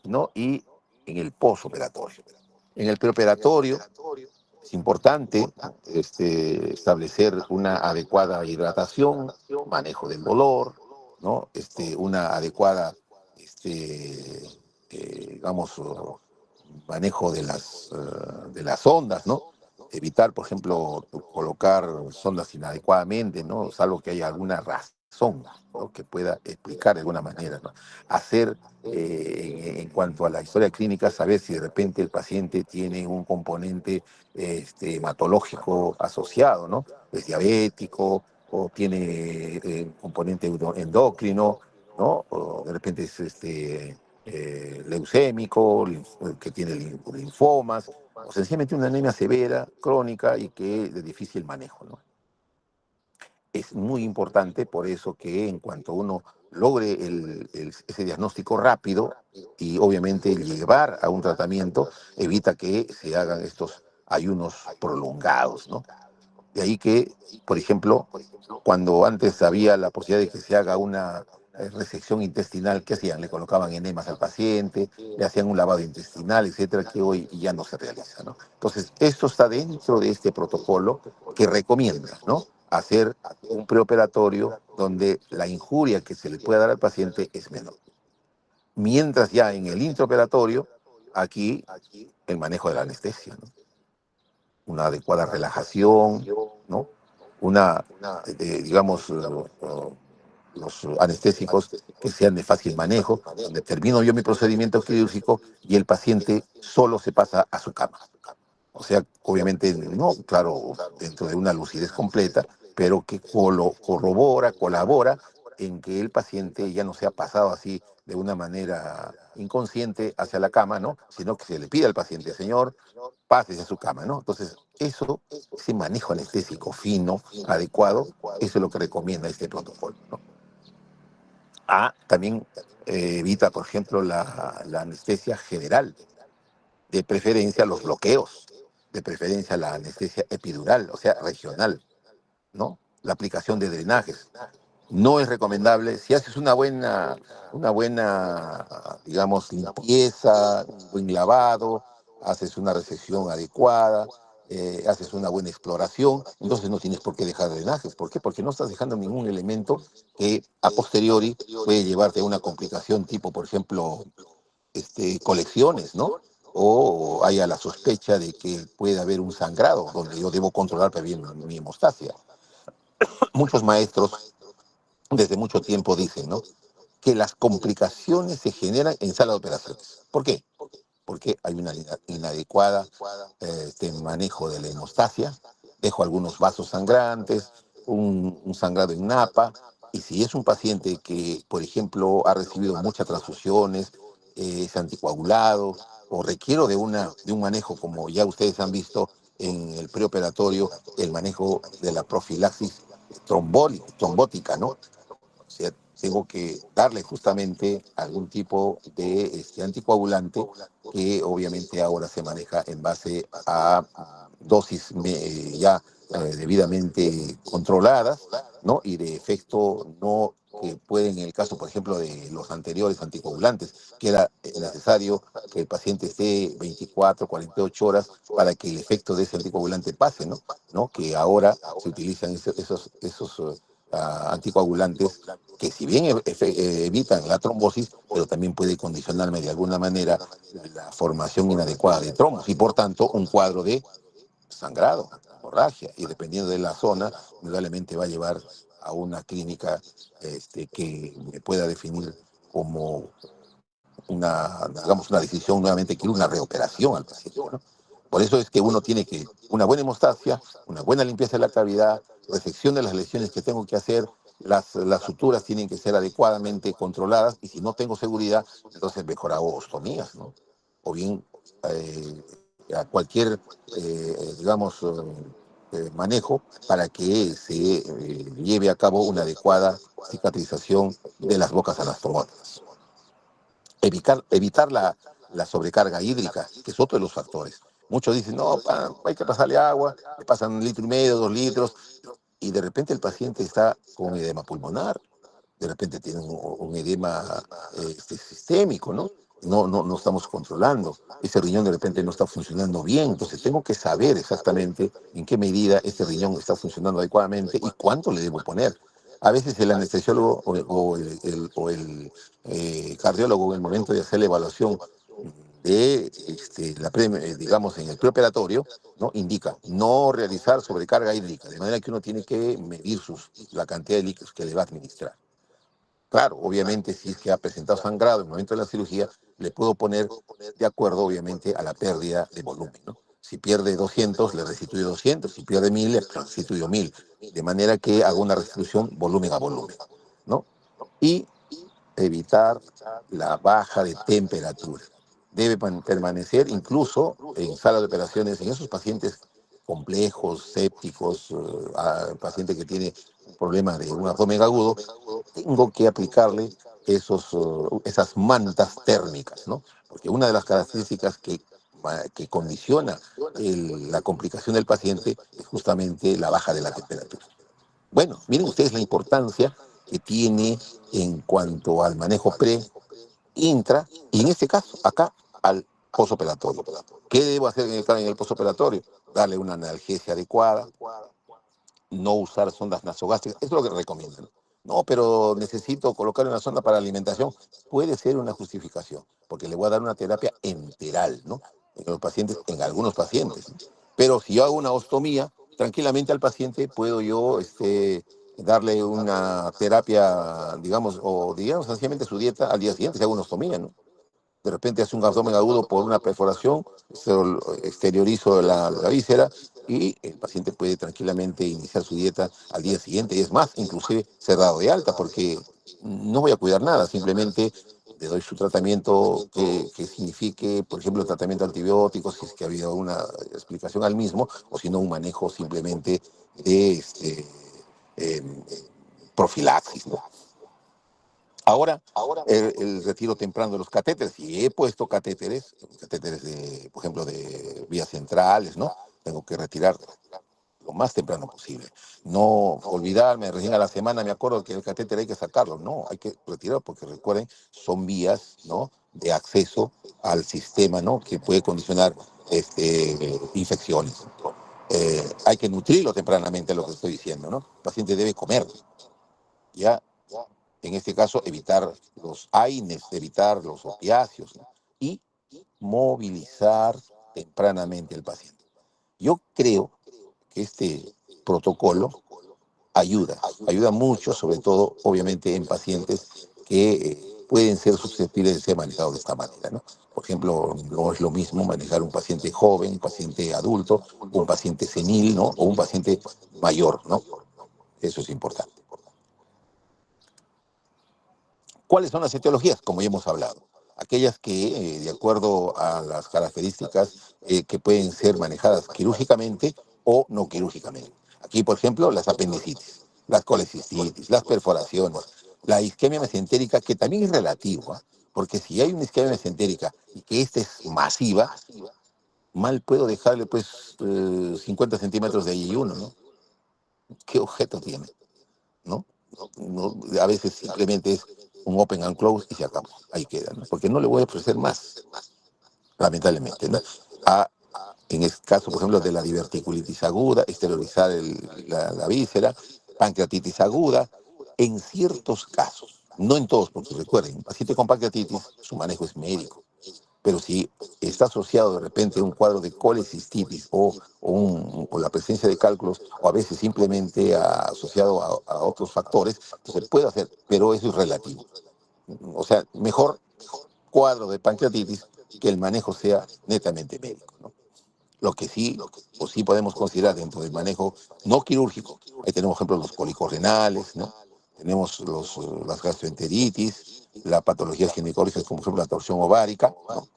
¿no?, y en el posoperatorio. En el preoperatorio es importante establecer una adecuada hidratación, manejo del dolor, ¿no? Una adecuada, digamos, manejo de las ondas, ¿no? Evitar, por ejemplo, colocar sondas inadecuadamente, ¿no? Salvo que haya alguna razón, ¿no?, que pueda explicar de alguna manera, ¿no? Hacer, en cuanto a la historia clínica, saber si de repente el paciente tiene un componente hematológico asociado, ¿no? Es diabético o tiene un componente endocrino, ¿no? O de repente es leucémico, que tiene linfomas, o sencillamente una anemia severa, crónica y que es de difícil manejo, ¿no? Es muy importante por eso que en cuanto uno logre ese diagnóstico rápido y obviamente llevar a un tratamiento, evita que se hagan estos ayunos prolongados, ¿no? De ahí que, por ejemplo, cuando antes había la posibilidad de que se haga una resección intestinal, ¿qué hacían? Le colocaban enemas al paciente, le hacían un lavado intestinal, etcétera, que hoy ya no se realiza, ¿no? Entonces, esto está dentro de este protocolo que recomienda, ¿no?, hacer un preoperatorio donde la injuria que se le pueda dar al paciente es menor. Mientras ya en el intraoperatorio, aquí el manejo de la anestesia, ¿no?, una adecuada relajación, ¿no? Digamos, los anestésicos que sean de fácil manejo, donde termino yo mi procedimiento quirúrgico y el paciente solo se pasa a su cama. O sea, obviamente no, claro, dentro de una lucidez completa, pero que corrobora, colabora en que el paciente ya no sea pasado así de una manera inconsciente hacia la cama, ¿no? Sino que se le pide al paciente, señor, pásese a su cama, ¿no? Entonces, ese manejo anestésico fino, adecuado, eso es lo que recomienda este protocolo, ¿no? También evita, por ejemplo, la anestesia general, de preferencia los bloqueos, de preferencia la anestesia epidural, o sea, regional, ¿no? La aplicación de drenajes. No es recomendable, si haces una buena, digamos, limpieza, un buen lavado, haces una resección adecuada, haces una buena exploración, entonces no tienes por qué dejar drenajes. ¿Por qué? Porque no estás dejando ningún elemento que a posteriori puede llevarte a una complicación tipo, por ejemplo, colecciones, ¿no? O haya la sospecha de que puede haber un sangrado donde yo debo controlar también mi hemostasia. Muchos maestros desde mucho tiempo dicen, ¿no?, que las complicaciones se generan en sala de operaciones. ¿Por qué? Porque hay una inadecuada manejo de la hemostasia, dejo algunos vasos sangrantes, un sangrado en napa, y si es un paciente que, por ejemplo, ha recibido muchas transfusiones, es anticoagulado, o requiero de un manejo, como ya ustedes han visto en el preoperatorio, el manejo de la profilaxis trombótica, ¿no? O sea, tengo que darle justamente algún tipo de anticoagulante que obviamente ahora se maneja en base a dosis ya debidamente controladas, ¿no? Y de efecto no que pueden, en el caso, por ejemplo, de los anteriores anticoagulantes, que era necesario que el paciente esté 24, 48 horas para que el efecto de ese anticoagulante pase, ¿no? ¿No? Que ahora se utilizan esos anticoagulantes que si bien evitan la trombosis, pero también puede condicionarme de alguna manera la formación inadecuada de trombos y por tanto un cuadro de sangrado, hemorragia, y dependiendo de la zona, indudablemente va a llevar a una clínica que me pueda definir como digamos, una decisión nuevamente que una reoperación al paciente, ¿no? Por eso es que uno tiene que, una buena hemostasia, una buena limpieza de la cavidad, resección de las lesiones que tengo que hacer, las suturas tienen que ser adecuadamente controladas y si no tengo seguridad, entonces mejor hago ostomías, ¿no? O bien eh, a cualquier, digamos, manejo para que se lleve a cabo una adecuada cicatrización de las bocas anastomotas. Evitar la sobrecarga hídrica, que es otro de los factores. Muchos dicen, no, hay que pasarle agua, le pasan 1,5 litros, 2 litros, y de repente el paciente está con edema pulmonar, de repente tiene un edema sistémico, ¿no? No estamos controlando. Ese riñón de repente no está funcionando bien, entonces tengo que saber exactamente en qué medida ese riñón está funcionando adecuadamente y cuánto le debo poner. A veces el anestesiólogo o el cardiólogo en el momento de hacer la evaluación de, digamos, en el preoperatorio, ¿no? Indica no realizar sobrecarga hídrica, de manera que uno tiene que medir la cantidad de líquidos que le va a administrar. Claro, obviamente, si es que ha presentado sangrado en el momento de la cirugía, le puedo poner de acuerdo, obviamente, a la pérdida de volumen, ¿no? Si pierde 200, le restituyo 200. Si pierde 1,000, le restituyo 1,000. De manera que hago una restitución volumen a volumen, ¿no? Y evitar la baja de temperatura. Debe permanecer incluso en sala de operaciones en esos pacientes complejos, sépticos, paciente que tiene un problema de un abdomen agudo, tengo que aplicarle esas mantas térmicas, ¿no? Porque una de las características que condiciona la complicación del paciente es justamente la baja de la temperatura. Bueno, miren ustedes la importancia que tiene en cuanto al manejo pre, intra y en este caso, acá, al posoperatorio. ¿Qué debo hacer en el posoperatorio? Darle una analgesia adecuada, no usar sondas nasogástricas, eso es lo que recomiendan. No, pero necesito colocar una sonda para alimentación. Puede ser una justificación, porque le voy a dar una terapia enteral, ¿no? En algunos pacientes. Pero si yo hago una ostomía, tranquilamente al paciente puedo yo darle una terapia, digamos, o digamos sencillamente su dieta al día siguiente, si hago una ostomía, ¿no? De repente hace un abdomen agudo por una perforación, exteriorizo la víscera y el paciente puede tranquilamente iniciar su dieta al día siguiente y es más, inclusive ser dado de alta porque no voy a cuidar nada, simplemente le doy su tratamiento que signifique, por ejemplo, el tratamiento antibiótico, si es que ha habido una explicación al mismo, o si no, un manejo simplemente de em, profilaxis, ¿no? Ahora, el retiro temprano de los catéteres. Si he puesto catéteres, por ejemplo, de vías centrales, ¿no? Tengo que retirar lo más temprano posible. No olvidarme, recién a la semana me acuerdo que el catéter hay que sacarlo. No, hay que retirarlo porque recuerden, son vías, ¿no? De acceso al sistema, ¿no? Que puede condicionar infecciones. Hay que nutrirlo tempranamente, lo que estoy diciendo, ¿no? El paciente debe comer, ¿ya? En este caso, evitar los AINES, evitar los opiáceos, ¿no? Y movilizar tempranamente al paciente. Yo creo que este protocolo ayuda mucho, sobre todo, obviamente, en pacientes que pueden ser susceptibles de ser manejados de esta manera, ¿no? Por ejemplo, no es lo mismo manejar un paciente joven, un paciente adulto, un paciente senil, ¿no? O un paciente mayor, ¿no? Eso es importante. ¿Cuáles son las etiologías? Como ya hemos hablado. Aquellas que, de acuerdo a las características que pueden ser manejadas quirúrgicamente o no quirúrgicamente. Aquí, por ejemplo, las apendicitis, las colecistitis, las perforaciones, la isquemia mesentérica, que también es relativo, ¿eh? Porque si hay una isquemia mesentérica y que esta es masiva, mal puedo dejarle pues 50 centímetros de IU1, ¿no? ¿Qué objeto tiene? ¿No? A veces simplemente es un open and close y se acabó. Ahí queda, ¿no? Porque no le voy a ofrecer más, lamentablemente, ¿no? En el caso, por ejemplo, de la diverticulitis aguda, esterilizar la víscera, pancreatitis aguda, en ciertos casos, no en todos, porque recuerden, un paciente con pancreatitis, su manejo es médico, pero si está asociado de repente a un cuadro de colecistitis o la presencia de cálculos, o a veces simplemente asociado a otros factores, entonces puede hacer, pero eso es relativo. O sea, mejor cuadro de pancreatitis que el manejo sea netamente médico, ¿no? Lo que sí, o sí podemos considerar dentro del manejo no quirúrgico, ahí tenemos, por ejemplo, los cólicos renales, ¿no? Tenemos las gastroenteritis, las patologías ginecológicas, como por ejemplo la torsión ovárica, ¿no?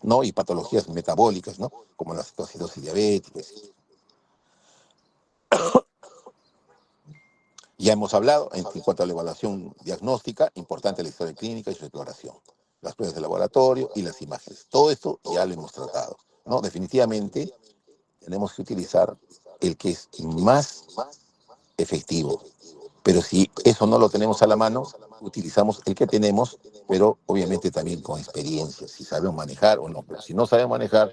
¿No? Y patologías metabólicas, ¿no? Como la cetoacidosis diabética. Ya hemos hablado, en cuanto a la evaluación diagnóstica, importante la historia clínica y su exploración, las pruebas de laboratorio y las imágenes. Todo esto ya lo hemos tratado, ¿no? Definitivamente tenemos que utilizar el que es más efectivo. Pero si eso no lo tenemos a la mano, utilizamos el que tenemos, pero obviamente también con experiencia, si sabemos manejar o no. Pero si no sabemos manejar,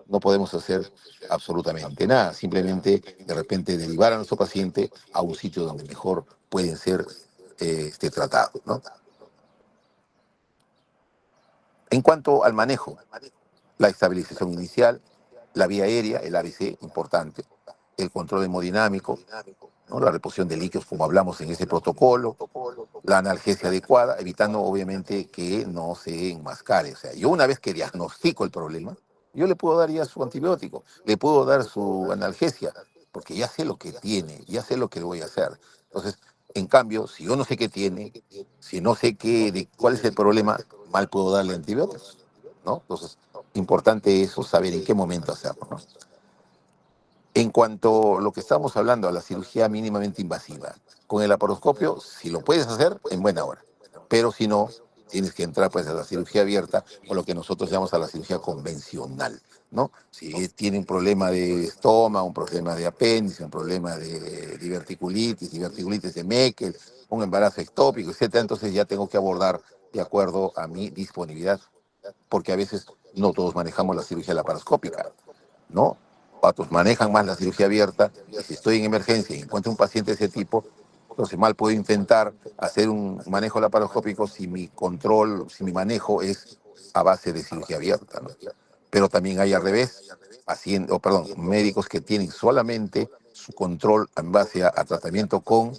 no podemos hacer absolutamente nada. Simplemente de repente derivar a nuestro paciente a un sitio donde mejor pueden ser tratados, ¿no? En cuanto al manejo, la estabilización inicial, la vía aérea, el ABC, importante, el control hemodinámico, ¿no? La reposición de líquidos, como hablamos en ese protocolo, la analgesia adecuada, evitando obviamente que no se enmascare. O sea, yo una vez que diagnostico el problema, yo le puedo dar ya su antibiótico, le puedo dar su analgesia, porque ya sé lo que tiene, ya sé lo que le voy a hacer. Entonces, en cambio, si yo no sé qué tiene, si no sé cuál es el problema, mal puedo darle antibióticos, ¿no? Entonces, importante eso, saber en qué momento hacerlo, ¿no? En cuanto a lo que estamos hablando, a la cirugía mínimamente invasiva, con el laparoscopio, si lo puedes hacer, en buena hora. Pero si no, tienes que entrar pues a la cirugía abierta o lo que nosotros llamamos a la cirugía convencional, ¿no? Si tiene un problema de estómago, un problema de apéndice, un problema de diverticulitis de Meckel, un embarazo ectópico, etcétera, entonces ya tengo que abordar de acuerdo a mi disponibilidad, porque a veces no todos manejamos la cirugía laparoscópica, ¿no? Otros manejan más la cirugía abierta, y si estoy en emergencia y encuentro un paciente de ese tipo, entonces mal puedo intentar hacer un manejo laparoscópico si mi control, si mi manejo es a base de cirugía abierta, ¿no? Pero también hay al revés, médicos que tienen solamente su control en base a tratamiento con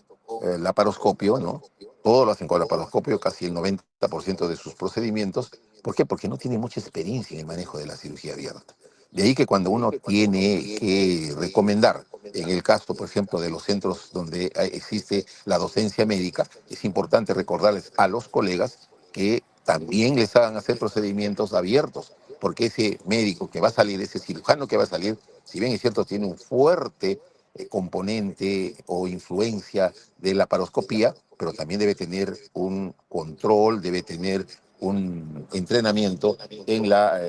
laparoscopio, ¿no? Todo lo hacen con laparoscopio, casi el 90% de sus procedimientos. ¿Por qué? Porque no tienen mucha experiencia en el manejo de la cirugía abierta. De ahí que cuando uno tiene que recomendar, en el caso, por ejemplo, de los centros donde existe la docencia médica, es importante recordarles a los colegas que también les hagan hacer procedimientos abiertos, porque ese médico que va a salir, ese cirujano que va a salir, si bien es cierto, tiene un fuerte componente o influencia de la paroscopía, pero también debe tener un control, debe tener un entrenamiento en la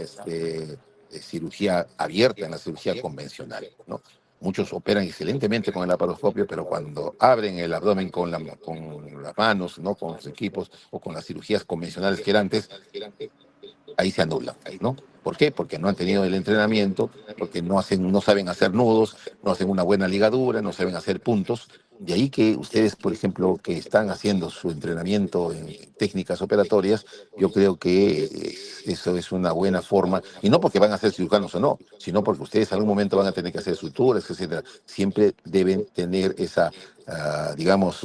cirugía abierta, en la cirugía convencional, ¿no? Muchos operan excelentemente con el laparoscopio, pero cuando abren el abdomen con las manos, ¿no? Con los equipos o con las cirugías convencionales que eran antes, ahí se anulan, ¿no? ¿Por qué? Porque no han tenido el entrenamiento, porque no saben hacer nudos, no hacen una buena ligadura, no saben hacer puntos. De ahí que ustedes, por ejemplo, que están haciendo su entrenamiento en técnicas operatorias, yo creo que eso es una buena forma, y no porque van a ser cirujanos o no, sino porque ustedes en algún momento van a tener que hacer suturas, etcétera. Siempre deben tener esa, digamos,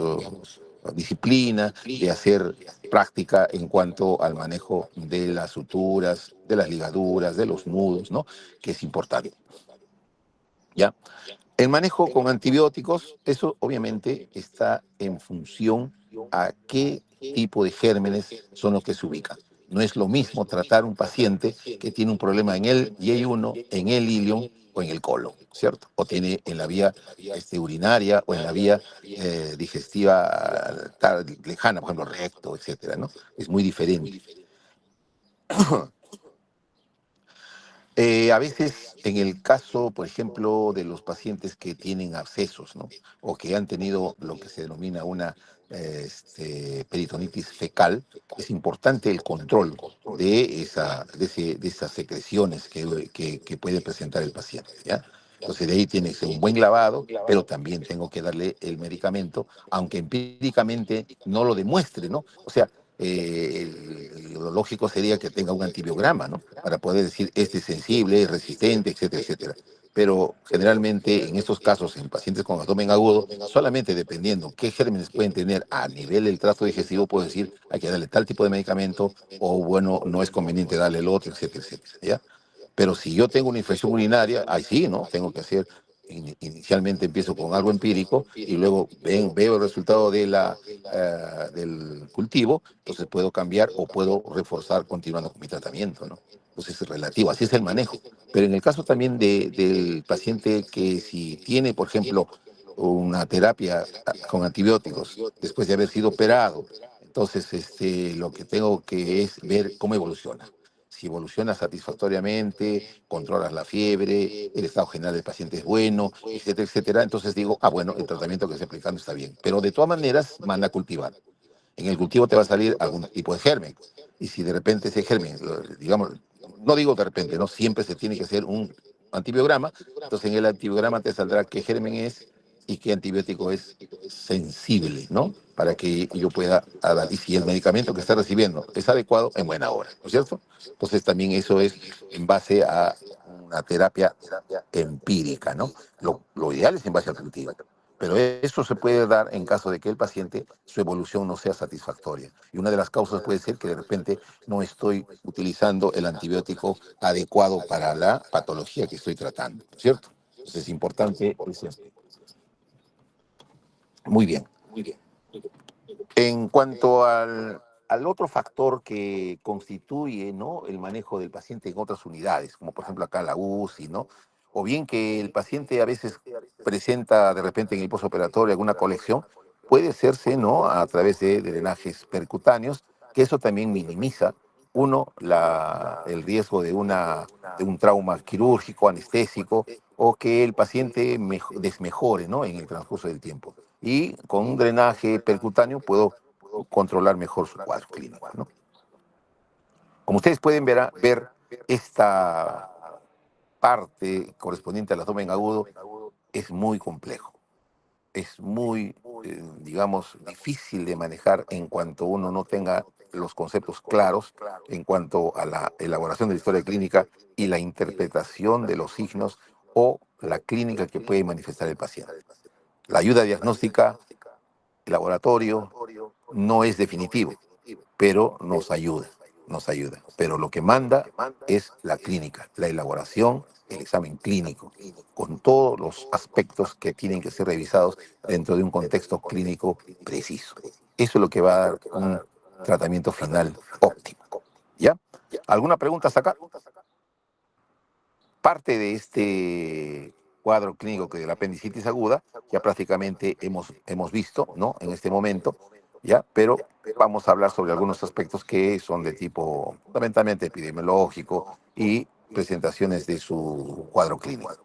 disciplina de hacer práctica en cuanto al manejo de las suturas, de las ligaduras, de los nudos, ¿no? Que es importante, ¿ya? El manejo con antibióticos, eso obviamente está en función a qué tipo de gérmenes son los que se ubican. No es lo mismo tratar un paciente que tiene un problema en el IE1, en el ilion o en el colon, ¿cierto? O tiene en la vía urinaria o en la vía digestiva lejana, por ejemplo, recto, etcétera, ¿no? Es muy diferente. A veces, en el caso, por ejemplo, de los pacientes que tienen abscesos, ¿no? O que han tenido lo que se denomina una peritonitis fecal, es importante el control de esas secreciones que puede presentar el paciente, ¿ya? Entonces, de ahí tiene que ser un buen lavado, pero también tengo que darle el medicamento, aunque empíricamente no lo demuestre, ¿no? O sea, lo lógico sería que tenga un antibiograma, ¿no? Para poder decir, este es sensible, es resistente, etcétera, etcétera. Pero generalmente en estos casos, en pacientes con abdomen agudo, solamente dependiendo qué gérmenes pueden tener a nivel del tracto digestivo, puedo decir, hay que darle tal tipo de medicamento, o bueno, no es conveniente darle el otro, etcétera, etcétera, ¿ya? Pero si yo tengo una infección urinaria, ahí sí, ¿no? Tengo que hacer, inicialmente empiezo con algo empírico y luego veo el resultado del cultivo, entonces puedo cambiar o puedo reforzar continuando con mi tratamiento, ¿no? Entonces es relativo, así es el manejo. Pero en el caso también del paciente que si tiene, por ejemplo, una terapia con antibióticos después de haber sido operado, entonces lo que tengo que es ver cómo evoluciona. Si evoluciona satisfactoriamente, controlas la fiebre, el estado general del paciente es bueno, etcétera, etcétera, entonces digo, bueno, el tratamiento que estoy aplicando está bien. Pero de todas maneras, manda a cultivar. En el cultivo te va a salir algún tipo de germen. Y si de repente ese germen, digamos, no digo de repente, no siempre se tiene que hacer un antibiograma, entonces en el antibiograma te saldrá qué germen es y qué antibiótico es sensible, ¿no? Para que yo pueda dar. Y si el medicamento que está recibiendo es adecuado, en buena hora, ¿no es cierto? Entonces también eso es en base a una terapia empírica, ¿no? Lo ideal es en base al cultivo. Pero eso se puede dar en caso de que el paciente, su evolución no sea satisfactoria. Y una de las causas puede ser que de repente no estoy utilizando el antibiótico adecuado para la patología que estoy tratando, ¿cierto? Entonces es importante ese aspecto. Muy bien. En cuanto al otro factor que constituye, ¿no?, el manejo del paciente en otras unidades, como por ejemplo acá la UCI, ¿no? O bien que el paciente a veces presenta de repente en el postoperatorio alguna colección, puede hacerse, ¿no?, a través de drenajes percutáneos, que eso también minimiza, uno, el riesgo de un trauma quirúrgico, anestésico, o que el paciente desmejore, ¿no?, en el transcurso del tiempo. Y con un drenaje percutáneo puedo controlar mejor su cuadro clínico, ¿no? Como ustedes pueden ver, esta parte correspondiente al abdomen agudo es muy complejo, es muy, digamos, difícil de manejar en cuanto uno no tenga los conceptos claros en cuanto a la elaboración de la historia clínica y la interpretación de los signos o la clínica que puede manifestar el paciente. La ayuda diagnóstica, el laboratorio, no es definitivo, pero nos ayuda. Pero lo que manda es la clínica, la elaboración, el examen clínico, con todos los aspectos que tienen que ser revisados dentro de un contexto clínico preciso. Eso es lo que va a dar un tratamiento final óptimo. ¿Ya? ¿Alguna pregunta hasta acá? Parte de este cuadro clínico que de la apendicitis aguda ya prácticamente hemos visto, ¿no?, en este momento, ¿ya? Pero vamos a hablar sobre algunos aspectos que son de tipo fundamentalmente epidemiológico y presentaciones de su cuadro clínico.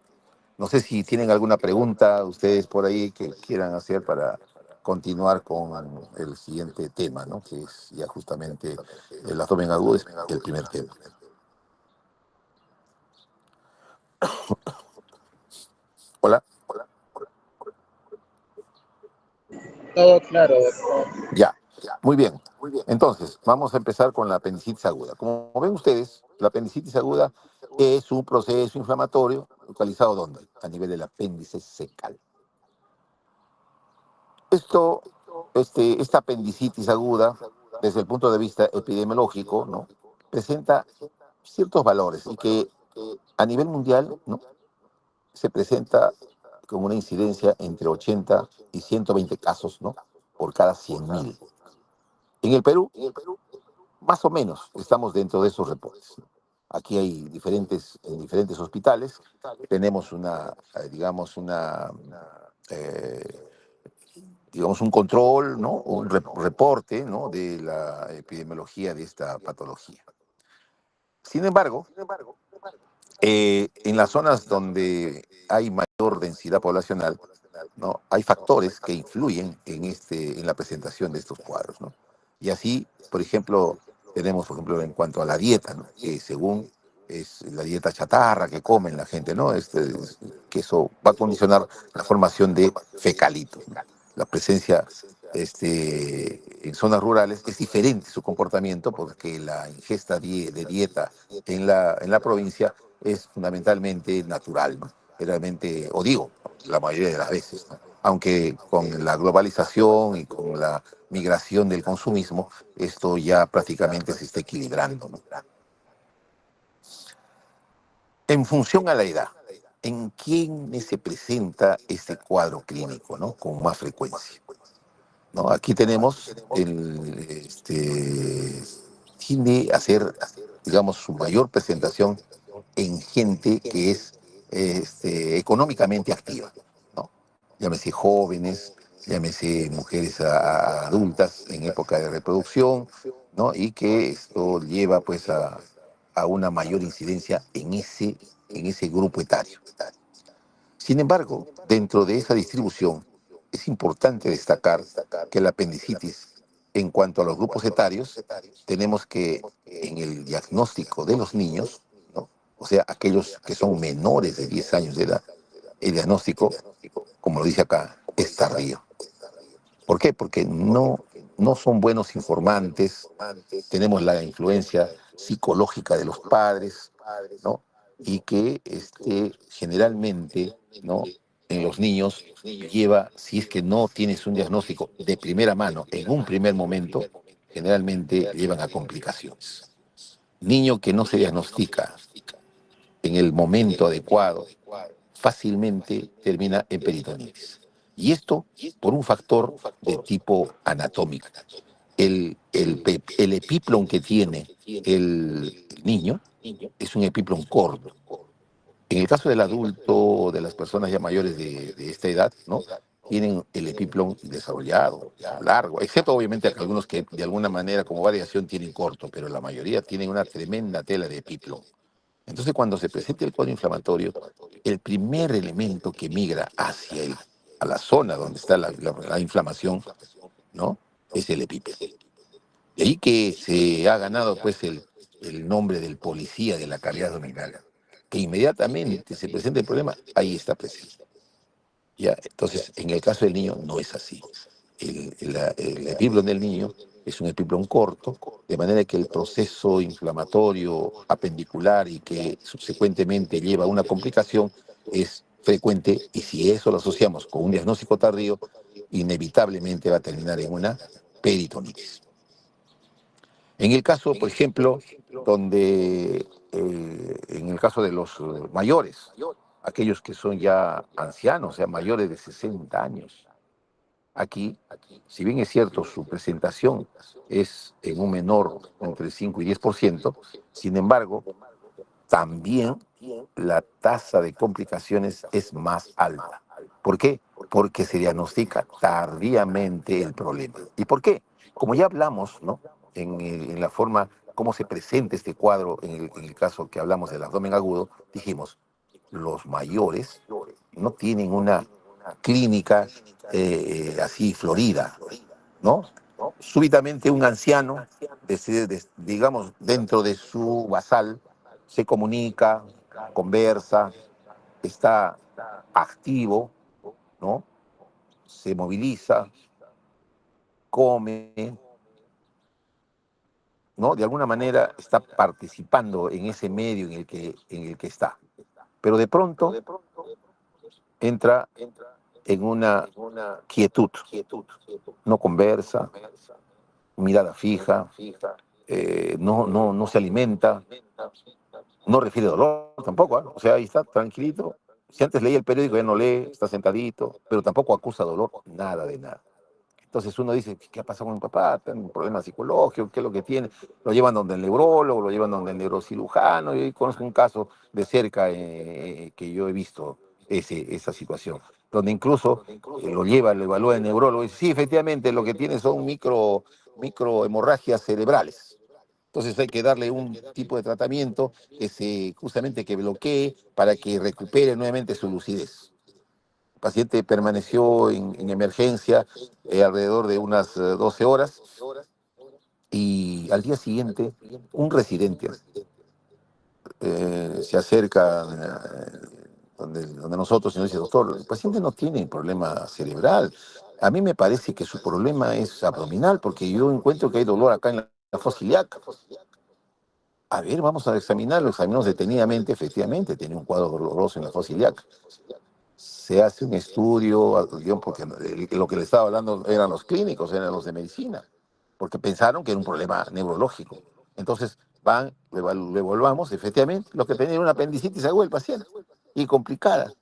No sé si tienen alguna pregunta ustedes por ahí que quieran hacer para continuar con el siguiente tema, ¿no?, que es ya justamente el abdomen agudo, es el primer tema. Hola. Todo claro, doctor. Ya, muy bien. Entonces, vamos a empezar con la apendicitis aguda. Como ven ustedes, la apendicitis aguda es un proceso inflamatorio localizado ¿dónde? A nivel del apéndice secal. Esta apendicitis aguda, desde el punto de vista epidemiológico, ¿no?, presenta ciertos valores y que a nivel mundial, ¿no?, se presenta con una incidencia entre 80 y 120 casos, ¿no?, por cada 100.000. En el Perú, más o menos, estamos dentro de esos reportes. Aquí hay en diferentes hospitales, tenemos eh, digamos, un control, ¿no?, un reporte, ¿no?, de la epidemiología de esta patología. Sin embargo, En las zonas donde hay mayor densidad poblacional, ¿no? Hay factores que influyen en la presentación de estos cuadros, ¿no? Y así, por ejemplo, tenemos, por ejemplo, en cuanto a la dieta, ¿no? Que según es la dieta chatarra que comen la gente, ¿no? Que eso va a condicionar la formación de fecalitos, ¿no? La presencia en zonas rurales es diferente su comportamiento porque la ingesta de dieta en la provincia es fundamentalmente natural, ¿no? Realmente, o digo, la mayoría de las veces, ¿no? Aunque con la globalización y con la migración del consumismo, esto ya prácticamente se está equilibrando, ¿no? En función a la edad, ¿en quién se presenta este cuadro clínico, ¿no? Con más frecuencia, ¿no? Aquí tenemos tiende a ser, digamos, su mayor presentación en gente que es económicamente activa, ¿no? Llámese jóvenes, llámese mujeres adultas en época de reproducción, ¿no? Y que esto lleva pues a una mayor incidencia en ese grupo etario. Sin embargo, dentro de esa distribución, es importante destacar que la apendicitis, en cuanto a los grupos etarios, tenemos que en el diagnóstico de los niños, ¿no? O sea, aquellos que son menores de 10 años de edad, el diagnóstico, como lo dice acá, es tardío. ¿Por qué? Porque no son buenos informantes, tenemos la influencia psicológica de los padres, ¿no? Y que generalmente, ¿no? En los niños lleva, si es que no tienes un diagnóstico de primera mano en un primer momento, generalmente llevan a complicaciones. Niño que no se diagnostica en el momento adecuado, fácilmente termina en peritonitis. Y esto por un factor de tipo anatómico. El epiplon que tiene el niño es un epiplon corto. En el caso del adulto o de las personas ya mayores de esta edad, ¿no? Tienen el epiplon desarrollado, ya largo, excepto obviamente algunos que de alguna manera como variación tienen corto, pero la mayoría tienen una tremenda tela de epiplon. Entonces, cuando se presenta el cuadro inflamatorio, el primer elemento que migra a la zona donde está la inflamación, ¿no? Es el epípedo. De ahí que se ha ganado pues el nombre del policía de la cavidad abdominal, que inmediatamente se presenta el problema, ahí está presente. ¿Ya? Entonces, en el caso del niño no es así. El epiplon del niño es un epiplon corto, de manera que el proceso inflamatorio apendicular y que subsecuentemente lleva a una complicación es frecuente, y si eso lo asociamos con un diagnóstico tardío, inevitablemente va a terminar en una peritonitis. En el caso, por ejemplo, en el caso de los mayores, aquellos que son ya ancianos, o sea, mayores de 60 años, aquí, si bien es cierto, su presentación es en un menor entre 5 y 10%, sin embargo, también la tasa de complicaciones es más alta. ¿Por qué? Porque se diagnostica tardíamente el problema. ¿Y por qué? Como ya hablamos, ¿no? En la forma cómo se presenta este cuadro, en el caso que hablamos del abdomen agudo, dijimos, los mayores no tienen una clínica así florida, ¿no? Súbitamente un anciano, digamos, dentro de su basal, se comunica, conversa, está activo, ¿no? Se moviliza, come, ¿no? De alguna manera está participando en ese medio en el que está. Pero de pronto entra en una quietud, no conversa, mirada fija, no se alimenta, no refiere dolor tampoco, ¿ah? O sea, ahí está, tranquilito. Si antes leía el periódico, ya no lee, está sentadito, pero tampoco acusa dolor, nada de nada. Entonces uno dice, ¿qué ha pasado con mi papá? ¿Tiene un problema psicológico? ¿Qué es lo que tiene? Lo llevan donde el neurólogo, lo llevan donde el neurocirujano. Y conozco un caso de cerca que yo he visto esa situación, donde incluso lo lleva, lo evalúa el neurólogo y dice, sí, efectivamente, lo que tiene son microhemorragias cerebrales. Entonces hay que darle un tipo de tratamiento justamente que bloquee para que recupere nuevamente su lucidez. El paciente permaneció en emergencia alrededor de unas 12 horas y al día siguiente un residente se acerca donde nosotros y nos dice, doctor, el paciente no tiene problema cerebral. A mí me parece que su problema es abdominal porque yo encuentro que hay dolor acá en la fosa ilíaca. A ver, vamos a examinarlo. Examinamos detenidamente, efectivamente, tenía un cuadro doloroso en la fosa ilíaca. Se hace un estudio, porque lo que le estaba hablando eran los clínicos, eran los de medicina, porque pensaron que era un problema neurológico. Entonces lo evaluamos, efectivamente, lo que tenía era una apendicitis aguda el paciente, y complicada.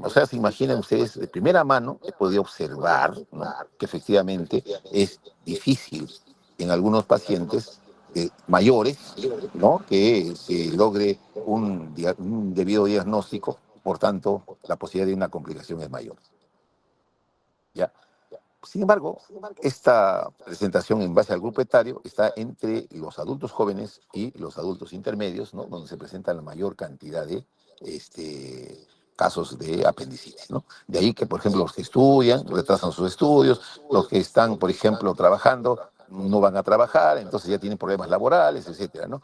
O sea, se imaginan ustedes, de primera mano, he podido observar, ¿no?, que efectivamente es difícil en algunos pacientes mayores, ¿no?, que se logre un debido diagnóstico, por tanto, la posibilidad de una complicación es mayor. ¿Ya? Sin embargo, esta presentación en base al grupo etario está entre los adultos jóvenes y los adultos intermedios, ¿no?, donde se presenta la mayor cantidad de casos de apendicitis, ¿no? De ahí que, por ejemplo, los que estudian retrasan sus estudios, los que están, por ejemplo, trabajando no van a trabajar, entonces ya tienen problemas laborales, etcétera, ¿no?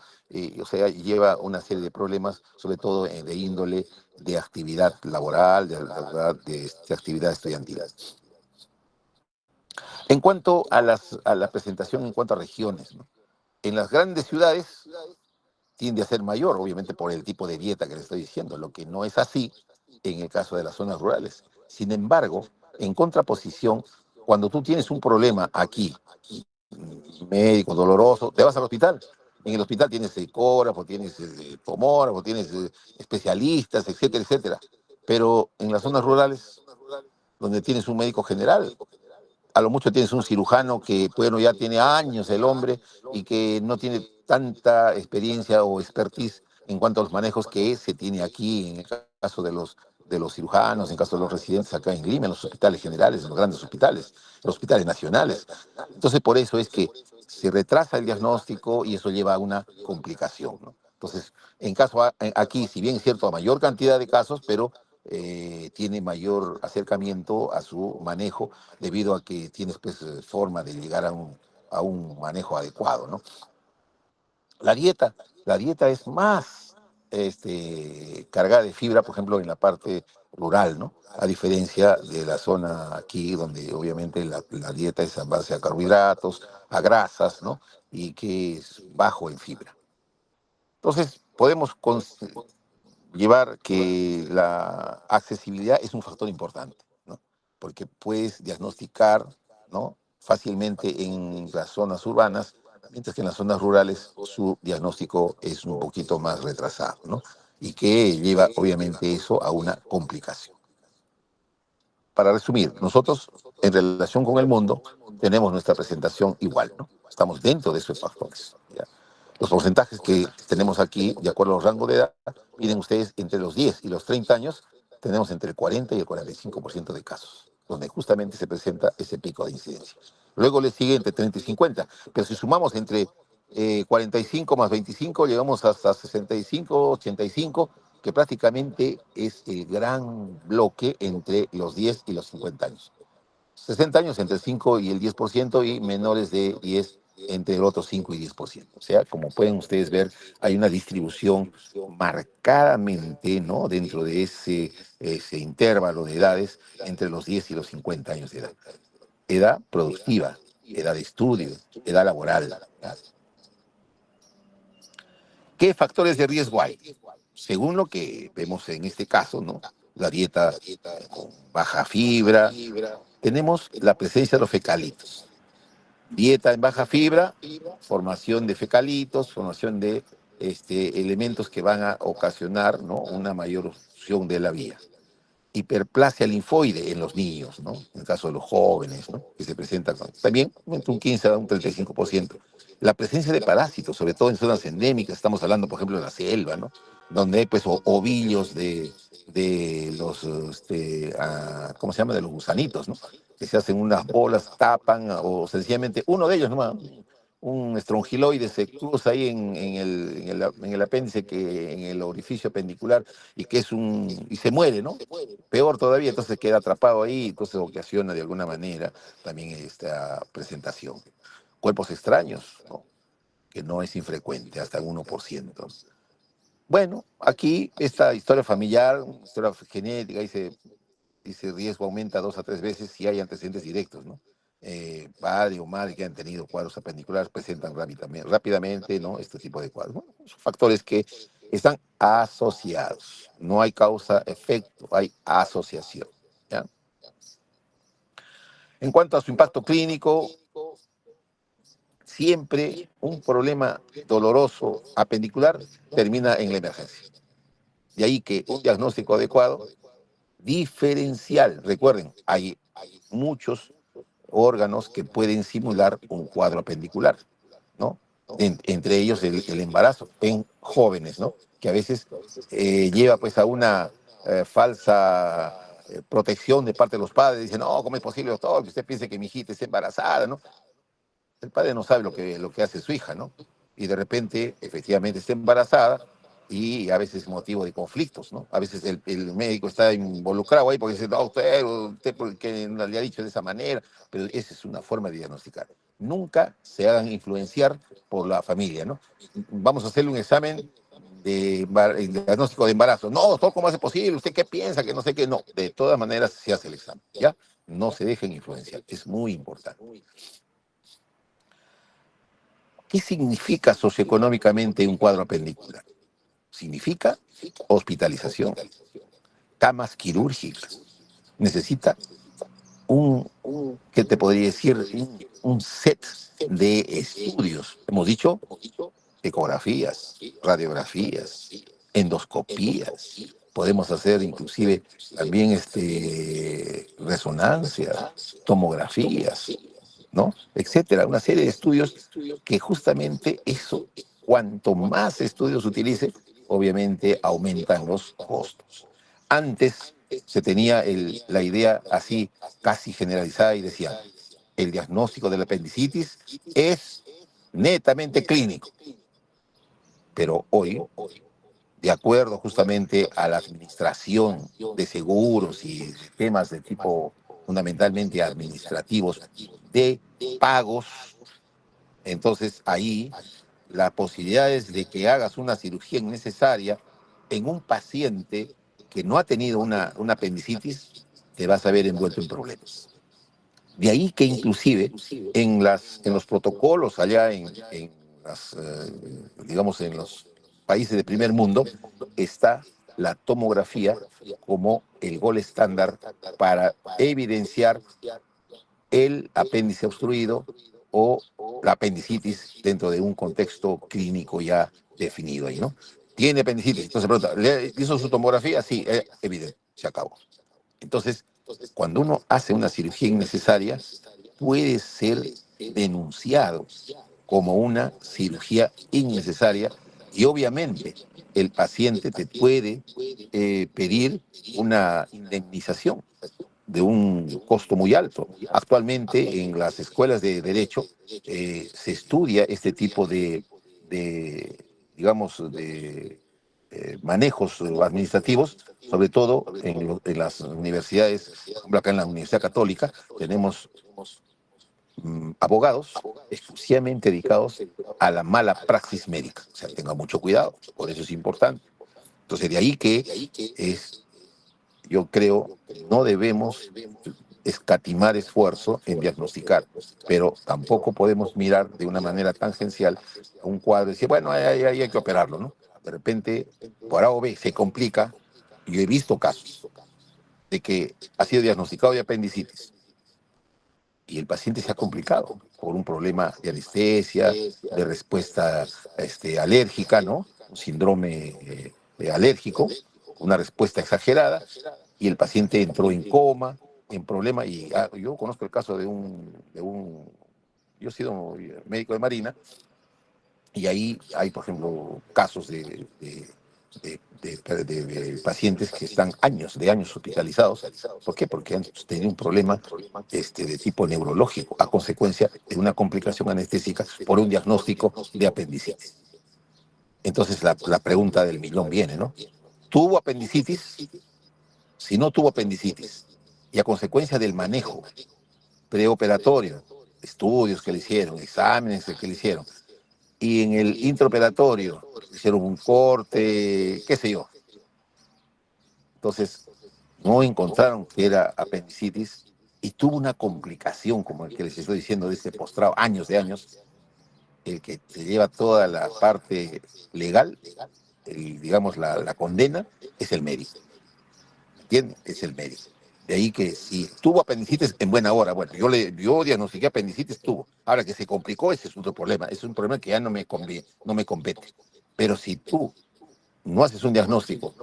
O sea, lleva una serie de problemas, sobre todo de índole de actividad laboral, de actividad estudiantil. En cuanto a la presentación en cuanto a regiones, ¿no?, en las grandes ciudades tiende a ser mayor, obviamente por el tipo de dieta que le estoy diciendo, lo que no es así en el caso de las zonas rurales. Sin embargo, en contraposición, cuando tú tienes un problema aquí, médico, doloroso, te vas al hospital. En el hospital tienes ecógrafo, tienes tomógrafo, tienes especialistas, etcétera, etcétera. Pero en las zonas rurales, donde tienes un médico general, a lo mucho tienes un cirujano que, bueno, ya tiene años el hombre y que no tiene tanta experiencia o expertise en cuanto a los manejos que se tiene aquí, en el caso de los cirujanos, en el caso de los residentes acá en Lima, en los hospitales generales, en los grandes hospitales, los hospitales nacionales. Entonces, por eso es que se retrasa el diagnóstico y eso lleva a una complicación, ¿no? Entonces, aquí, si bien es cierto, a mayor cantidad de casos, pero tiene mayor acercamiento a su manejo debido a que tienes, pues, forma de llegar a un manejo adecuado, ¿no? La dieta, la dieta es más cargada de fibra, por ejemplo, en la parte rural, ¿no? A diferencia de la zona aquí, donde obviamente la dieta es a base a carbohidratos, a grasas, ¿no? Y que es bajo en fibra. Entonces, podemos llevar que la accesibilidad es un factor importante, ¿no? Porque puedes diagnosticar, ¿no?, fácilmente en las zonas urbanas, mientras que en las zonas rurales su diagnóstico es un poquito más retrasado, ¿no? Y que lleva obviamente eso a una complicación. Para resumir, nosotros en relación con el mundo tenemos nuestra presentación igual, ¿no? Estamos dentro de esos factores, ¿ya? Los porcentajes que tenemos aquí, de acuerdo a los rangos de edad, miren ustedes, entre los 10 y los 30 años, tenemos entre el 40 y el 45% de casos, donde justamente se presenta ese pico de incidencia. Luego le sigue entre 30 y 50, pero si sumamos entre 45 más 25, llegamos hasta 65, 85, que prácticamente es el gran bloque entre los 10 y los 50 años. 60 años entre el 5 y el 10% y menores de 10 entre el otro 5 y 10%. O sea, como pueden ustedes ver, hay una distribución marcadamente, ¿no?, dentro de ese intervalo de edades entre los 10 y los 50 años de edad. Edad productiva, edad de estudio, edad laboral. ¿Qué factores de riesgo hay? Según lo que vemos en este caso, ¿no?, la dieta con baja fibra, tenemos la presencia de los fecalitos. Dieta en baja fibra, formación de fecalitos, formación de elementos que van a ocasionar, ¿no?, una mayor obstrucción de la vía. Hiperplasia linfoide en los niños, ¿no?, en el caso de los jóvenes, ¿no?, que se presenta también entre un 15 a un 35%. La presencia de parásitos, sobre todo en zonas endémicas, estamos hablando, por ejemplo, de la selva, ¿no?, donde hay, pues, ovillos de los, ¿cómo se llama?, de los gusanitos, ¿no?, que se hacen unas bolas, tapan, o sencillamente uno de ellos nomás, un estrongiloide se cruza ahí en el apéndice, en el orificio apendicular, y que y se muere, ¿no? Peor todavía, entonces queda atrapado ahí, entonces ocasiona de alguna manera también esta presentación. Cuerpos extraños, ¿no? Que no es infrecuente, hasta el 1%. Bueno, aquí esta historia familiar, historia genética, dice riesgo aumenta 2 a 3 veces si hay antecedentes directos, ¿no? Padre o madre que han tenido cuadros apendiculares presentan rápidamente, ¿no? Este tipo de cuadros. Bueno, son factores que están asociados. No hay causa-efecto, hay asociación. ¿Ya? En cuanto a su impacto clínico, siempre un problema doloroso apendicular termina en la emergencia. De ahí que un diagnóstico adecuado, diferencial. Recuerden, hay muchos órganos que pueden simular un cuadro apendicular, ¿no? Entre ellos el embarazo en jóvenes, ¿no? Que a veces lleva pues a una falsa protección de parte de los padres. Dicen, no, ¿cómo es posible, doctor, que usted piense que mi hijita está embarazada, ¿no? El padre no sabe lo que hace su hija, ¿no? Y de repente, efectivamente, está embarazada y a veces es motivo de conflictos, ¿no? A veces el médico está involucrado ahí porque dice, no, usted porque le ha dicho de esa manera, pero esa es una forma de diagnosticar. Nunca se hagan influenciar por la familia, ¿no? Vamos a hacerle un examen de diagnóstico de embarazo. No, doctor, ¿cómo hace posible? ¿Usted qué piensa? Que no sé qué. No, de todas maneras se hace el examen, ¿ya? No se dejen influenciar, es muy importante. ¿Qué significa socioeconómicamente un cuadro apendicular? Significa hospitalización, camas quirúrgicas. Necesita ¿qué te podría decir? Un set de estudios. Hemos dicho ecografías, radiografías, endoscopías. Podemos hacer inclusive también resonancia, tomografías, ¿no? Etcétera. Una serie de estudios que justamente eso, cuanto más estudios utilice, obviamente aumentan los costos. Antes se tenía la idea así casi generalizada y decía, el diagnóstico de la apendicitis es netamente clínico, pero hoy, de acuerdo justamente a la administración de seguros y temas de tipo fundamentalmente administrativos de pagos, entonces ahí las posibilidades de que hagas una cirugía innecesaria en un paciente que no ha tenido una apendicitis, te vas a ver envuelto en problemas. De ahí que inclusive en los protocolos allá digamos, en los países de primer mundo, está la tomografía como el gol estándar para evidenciar el apéndice obstruido o la apendicitis dentro de un contexto clínico ya definido ahí, ¿no? ¿Tiene apendicitis? Entonces pregunta, ¿le hizo su tomografía? Sí, evidente, se acabó. Entonces, cuando uno hace una cirugía innecesaria, puede ser denunciado como una cirugía innecesaria y obviamente el paciente te puede pedir una indemnización de un costo muy alto. Actualmente en las escuelas de derecho se estudia este tipo digamos, de manejos administrativos, sobre todo en las universidades, por ejemplo, acá en la Universidad Católica tenemos abogados exclusivamente dedicados a la mala praxis médica. O sea, tenga mucho cuidado, por eso es importante. Entonces, de ahí que yo creo, no debemos escatimar esfuerzo en diagnosticar, pero tampoco podemos mirar de una manera tangencial un cuadro y decir, bueno, ahí hay que operarlo, ¿no? De repente, por A o B, se complica. Yo he visto casos de que ha sido diagnosticado de apendicitis y el paciente se ha complicado por un problema de anestesia, de respuesta alérgica, ¿no? Un síndrome alérgico, una respuesta exagerada, y el paciente entró en coma, en problema, y yo conozco el caso yo he sido médico de marina, y ahí hay, por ejemplo, casos de pacientes que están de años hospitalizados. ¿Por qué? Porque han tenido un problema de tipo neurológico a consecuencia de una complicación anestésica por un diagnóstico de apendicitis. Entonces la pregunta del millón viene, ¿no? ¿Tuvo apendicitis? Si no tuvo apendicitis y a consecuencia del manejo preoperatorio, estudios que le hicieron, exámenes que le hicieron, y en el intraoperatorio hicieron un corte, qué sé yo. Entonces, no encontraron que era apendicitis y tuvo una complicación, como el que les estoy diciendo, de este postrado, años de años, el que te lleva toda la parte legal, digamos, la condena, es el médico. ¿Entiendes? Es el médico. De ahí que si tuvo apendicitis en buena hora, bueno, yo diagnostiqué apendicitis, tuvo. Ahora que se complicó, ese es otro problema. Es un problema que ya no me compete. Pero si tú no haces un diagnóstico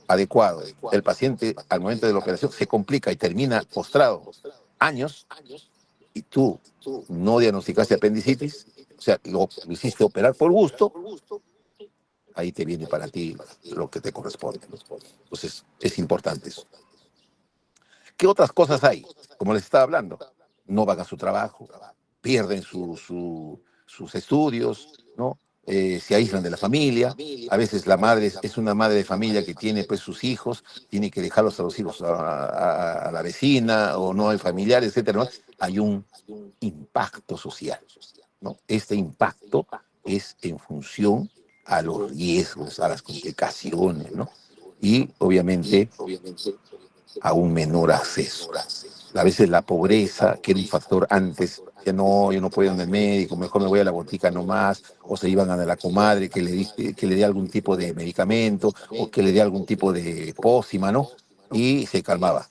adecuado, el paciente al momento de la operación se complica y termina postrado años, y tú no diagnosticaste apendicitis, o sea, lo hiciste operar por gusto, ahí te viene para ti lo que te corresponde. Entonces, es importante eso. ¿Qué otras cosas hay? Como les estaba hablando, no van a su trabajo, pierden sus estudios, ¿no? Se aíslan de la familia. A veces la madre es una madre de familia que tiene pues sus hijos, tiene que dejarlos a los hijos a la vecina, o no hay familiares, etcétera, ¿no? Hay un impacto social, ¿no? Este impacto es en función a los riesgos, a las complicaciones, ¿no? Y obviamente a un menor acceso. A veces la pobreza, que era un factor antes, que no, yo no puedo ir al médico, mejor me voy a la botica nomás, o se iban a la comadre que le dé algún tipo de medicamento, o que le dé algún tipo de pócima, ¿no? Y se calmaba.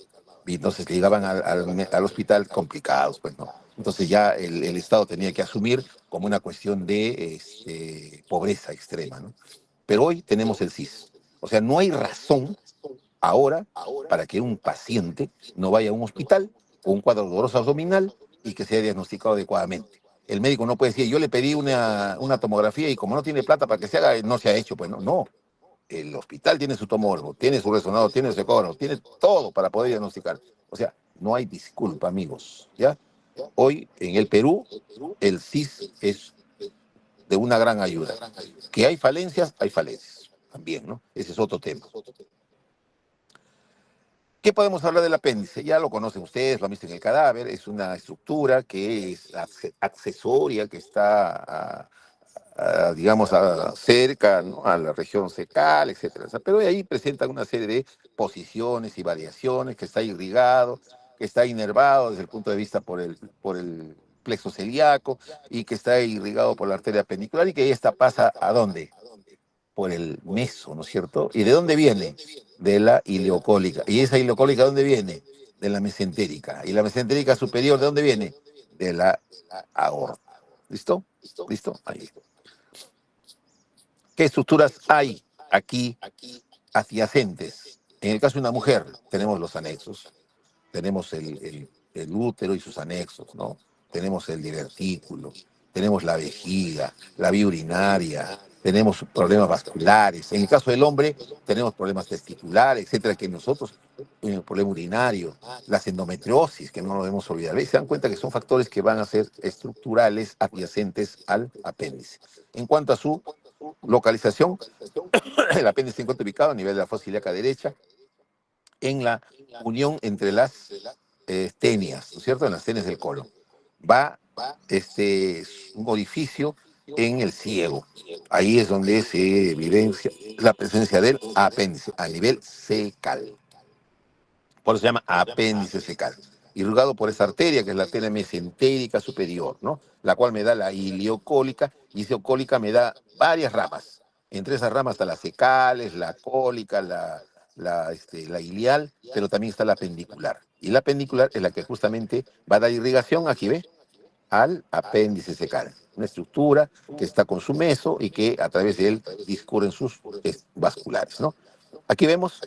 Y entonces llegaban al hospital complicados, pues, ¿no? Entonces ya el Estado tenía que asumir como una cuestión de pobreza extrema, ¿no? Pero hoy tenemos el CIS. O sea, no hay razón ahora para que un paciente no vaya a un hospital con un cuadro doloroso abdominal y que sea diagnosticado adecuadamente. El médico no puede decir, yo le pedí una tomografía y como no tiene plata para que se haga, no se ha hecho. Pues no, no. El hospital tiene su tomógrafo, tiene su resonador, tiene su ecógrafo, tiene todo para poder diagnosticar. O sea, no hay disculpa, amigos. ¿Ya? Hoy en el Perú, el CIS es de una gran ayuda. Que hay falencias también, ¿no? Ese es otro tema. ¿Qué podemos hablar del apéndice? Ya lo conocen ustedes, lo han visto en el cadáver, es una estructura que es accesoria, que está, digamos, cerca, ¿no?, a la región fecal, etcétera. O sea, pero ahí presenta una serie de posiciones y variaciones, que está irrigado, que está inervado desde el punto de vista por el plexo celíaco, y que está irrigado por la arteria appendicular, y que esta pasa ¿a dónde? Por el meso, ¿no es cierto? ¿Y de dónde viene? De la ileocólica. ¿Y esa ileocólica de dónde viene? De la mesentérica. ¿Y la mesentérica superior de dónde viene? De la aorta. ¿Listo? ¿Listo? Ahí. ¿Qué estructuras hay aquí adyacentes? En el caso de una mujer, tenemos los anexos. Tenemos el útero y sus anexos, ¿no? Tenemos el divertículo, tenemos la vejiga, la vía urinaria, tenemos problemas vasculares. En el caso del hombre, tenemos problemas testiculares, etcétera, que nosotros, el problema urinario, las endometriosis, que no lo debemos olvidar. ¿Ves? Se dan cuenta que son factores que van a ser estructurales adyacentes al apéndice. En cuanto a su localización, el apéndice se encuentra ubicado a nivel de la fosa ilíaca derecha, en la unión entre las tenias, ¿no es cierto? En las tenias del colon. Va un orificio en el ciego. Ahí es donde se evidencia la presencia del apéndice a nivel fecal. Por eso se llama apéndice fecal. Irrigado por esa arteria, que es la arteria mesentérica superior, ¿no? La cual me da la ileocólica, y ileocólica me da varias ramas. Entre esas ramas está las fecales, la cólica, la ilial, pero también está la pendicular. Y la pendicular es la que justamente va a dar irrigación, aquí ve, al apéndice fecal. Una estructura que está con su meso y que a través de él discurren sus vasculares, ¿no? Aquí vemos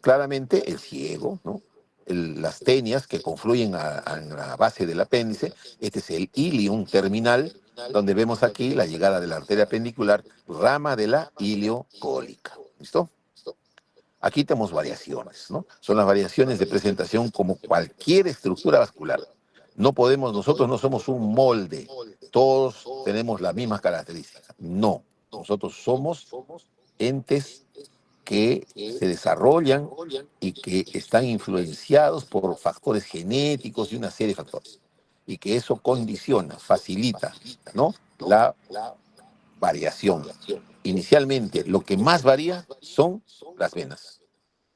claramente el ciego, ¿no? Las tenias que confluyen a la base del apéndice. Este es el ilium terminal, donde vemos aquí la llegada de la arteria pendicular, rama de la ileocólica. ¿Listo? Aquí tenemos variaciones, ¿no? Son las variaciones de presentación como cualquier estructura vascular. No podemos, nosotros no somos un molde, todos tenemos las mismas características. No, nosotros somos entes que se desarrollan y que están influenciados por factores genéticos y una serie de factores. Y que eso condiciona, facilita, ¿no? La variación. Inicialmente, lo que más varía son las venas,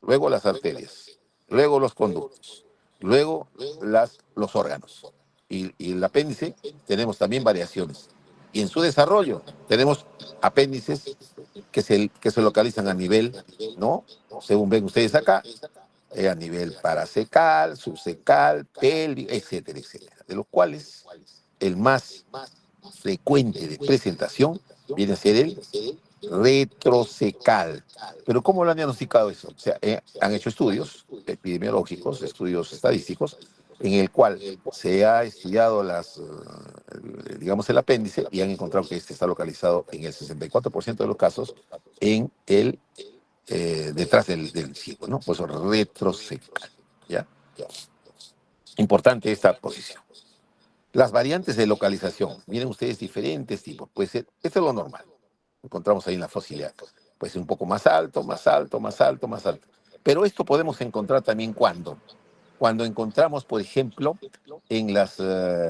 luego las arterias, luego los conductos, luego los órganos. Y el apéndice tenemos también variaciones. Y en su desarrollo tenemos apéndices que se localizan a nivel, ¿no? Según ven ustedes acá, a nivel paracecal, subcecal, pélvico, etcétera, etcétera. De los cuales el más frecuente de presentación viene a ser el retrocecal. Pero ¿cómo lo han diagnosticado eso? O sea, han hecho estudios epidemiológicos, estudios estadísticos, en el cual se ha estudiado digamos, el apéndice y han encontrado que este está localizado en el 64% de los casos detrás del ciego, ¿no? Pues retrocecal, ¿ya? Importante esta posición. Las variantes de localización, miren ustedes diferentes tipos. Puede ser, esto es lo normal, encontramos ahí en la fosilidad. Puede ser un poco más alto, más alto, más alto, más alto. Pero esto podemos encontrar también cuando encontramos, por ejemplo, en las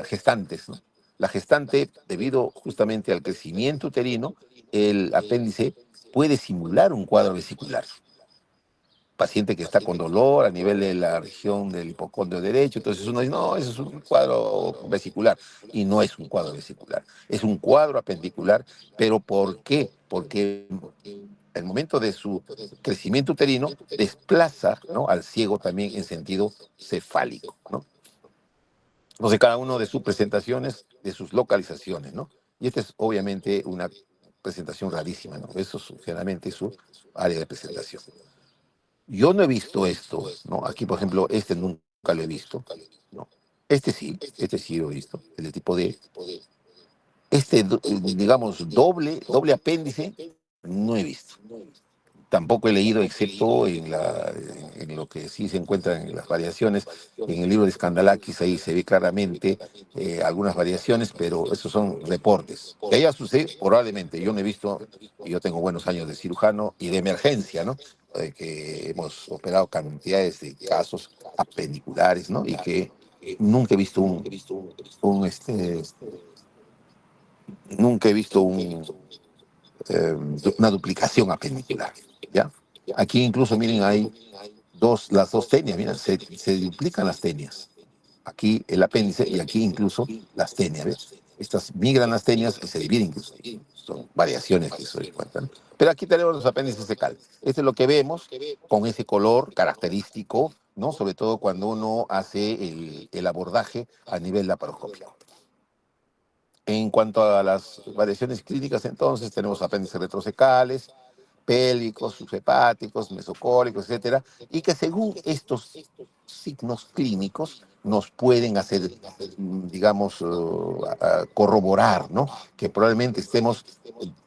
gestantes, ¿no? La gestante, debido justamente al crecimiento uterino, el apéndice puede simular un cuadro vesicular. Paciente que está con dolor a nivel de la región del hipocondrio derecho, entonces uno dice, no, eso es un cuadro vesicular, y no es un cuadro vesicular, es un cuadro apendicular. ¿Pero por qué? Porque el momento de su crecimiento uterino desplaza, ¿no?, al ciego también en sentido cefálico, ¿no? Entonces cada uno de sus presentaciones, de sus localizaciones, ¿no? Y esta es obviamente una presentación rarísima, ¿no? Eso es generalmente su área de presentación. Yo no he visto esto, ¿no? Aquí, por ejemplo, este nunca lo he visto, ¿no? Este sí lo he visto, el de tipo D. Digamos, doble apéndice, no he visto. Tampoco he leído, excepto en lo que sí se encuentra en las variaciones. En el libro de Skandalakis, ahí se ve claramente algunas variaciones, pero esos son reportes. Que haya sucedido, probablemente. Yo no he visto, y yo tengo buenos años de cirujano y de emergencia, ¿no? Que hemos operado cantidades de casos apendiculares, ¿no? Y que nunca he visto nunca he visto eh, una duplicación apendicular, ¿ya? Aquí incluso, miren, hay las dos tenias, miren, se duplican las tenias. Aquí el apéndice y aquí incluso las tenias, ¿ves? Estas migran las tenias y se dividen incluso. Son variaciones que se encuentran. Pero aquí tenemos los apéndices fecales. Esto es lo que vemos con ese color característico, ¿no? Sobre todo cuando uno hace el abordaje a nivel laparoscópico. En cuanto a las variaciones clínicas, entonces tenemos apéndices retrocecales, pélvicos, subhepáticos, mesocólicos, etcétera, y que según estos signos clínicos nos pueden hacer, digamos, corroborar, ¿no?, que probablemente estemos,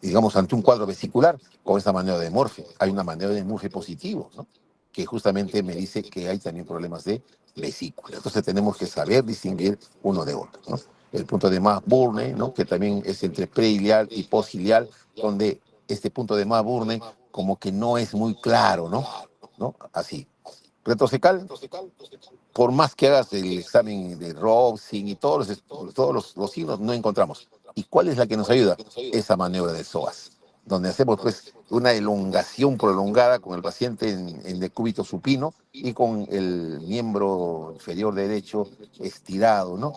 digamos, ante un cuadro vesicular con esta maniobra de Morphy. Hay una maniobra de Morphy positivo, ¿no?, que justamente me dice que hay también problemas de vesícula. Entonces tenemos que saber distinguir uno de otro, ¿no? El punto de Mach-Burne, ¿no?, que también es entre preilial y posilial, donde este punto de Mach-Burne como que no es muy claro, ¿no? ¿No? Así. Retrocecal, por más que hagas el examen de Robson y todos los signos, no encontramos. ¿Y cuál es la que nos ayuda? Esa maniobra de psoas, donde hacemos pues una elongación prolongada con el paciente en decúbito supino y con el miembro inferior derecho estirado, ¿no?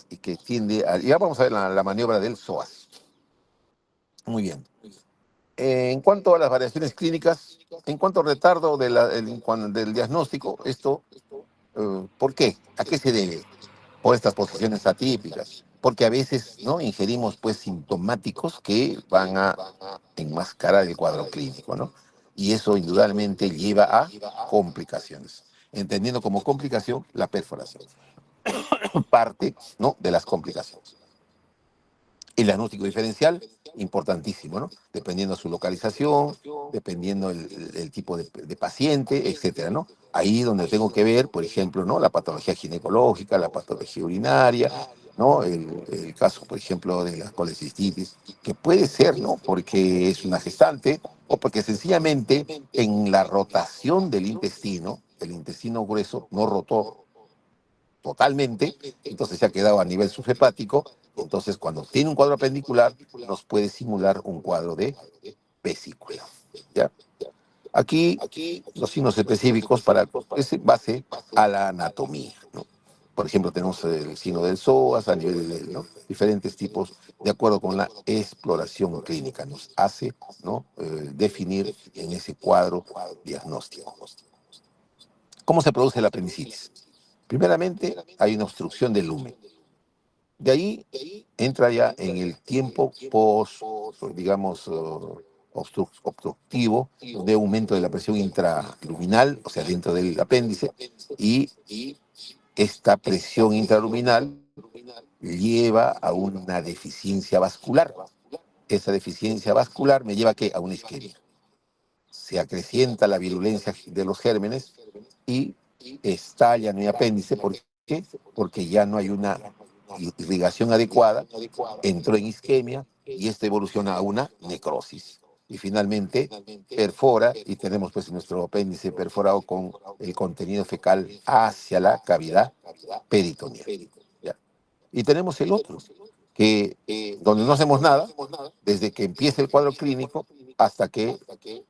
Y que tiende a... Ya vamos a ver la maniobra del psoas. Muy bien. En cuanto a las variaciones clínicas, en cuanto al retardo del diagnóstico, ¿por qué? ¿A qué se debe? Por estas posiciones atípicas. Porque a veces, ¿no?, ingerimos pues sintomáticos que van a enmascarar el cuadro clínico, ¿no? Y eso indudablemente lleva a complicaciones. Entendiendo como complicación la perforación. Parte, ¿no?, de las complicaciones. El diagnóstico diferencial importantísimo, ¿no? Dependiendo de su localización, dependiendo el tipo de paciente, etcétera, ¿no? Ahí donde tengo que ver, por ejemplo, ¿no? La patología ginecológica, la patología urinaria, ¿no? El caso, por ejemplo, de la colecistitis, que puede ser, ¿no? Porque es una gestante o porque sencillamente en la rotación del intestino, el intestino grueso no rotó totalmente, entonces se ha quedado a nivel subhepático, entonces cuando tiene un cuadro apendicular nos puede simular un cuadro de vesícula, ¿ya? Aquí los signos específicos para es en base a la anatomía, ¿no? Por ejemplo, tenemos el signo del psoas a nivel de, ¿no? Diferentes tipos, de acuerdo con la exploración clínica, nos hace, ¿no? Definir en ese cuadro diagnóstico. ¿Cómo se produce la apendicitis? Primeramente, hay una obstrucción del lumen. De ahí entra ya en el tiempo post, digamos, obstructivo, de aumento de la presión intraluminal, o sea, dentro del apéndice, y esta presión intraluminal lleva a una deficiencia vascular. Esa deficiencia vascular me lleva ¿a qué? A una isquemia. Se acrecienta la virulencia de los gérmenes y estalla mi apéndice. ¿Por qué? Porque ya no hay una irrigación adecuada, entró en isquemia y esto evoluciona a una necrosis. Y finalmente perfora y tenemos pues nuestro apéndice perforado con el contenido fecal hacia la cavidad peritoneal. ¿Ya? Y tenemos el otro, que donde no hacemos nada, desde que empieza el cuadro clínico hasta que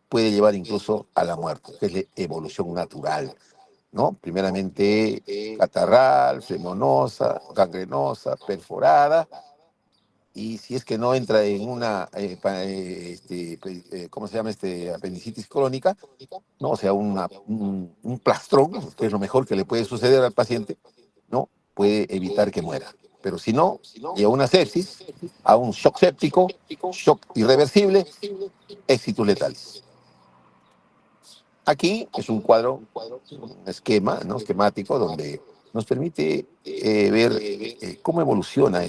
puede llevar incluso a la muerte, que es la evolución natural, ¿no? Primeramente catarral, flemonosa, gangrenosa, perforada, y si es que no entra en una, ¿cómo se llama? Apendicitis crónica, ¿no? O sea, un plastrón, que es lo mejor que le puede suceder al paciente, ¿no? Puede evitar que muera. Pero si no, llega a una sepsis, a un shock séptico, shock irreversible, éxitos letales. Aquí es un cuadro, un esquema, ¿no? Esquemático, donde nos permite ver cómo evoluciona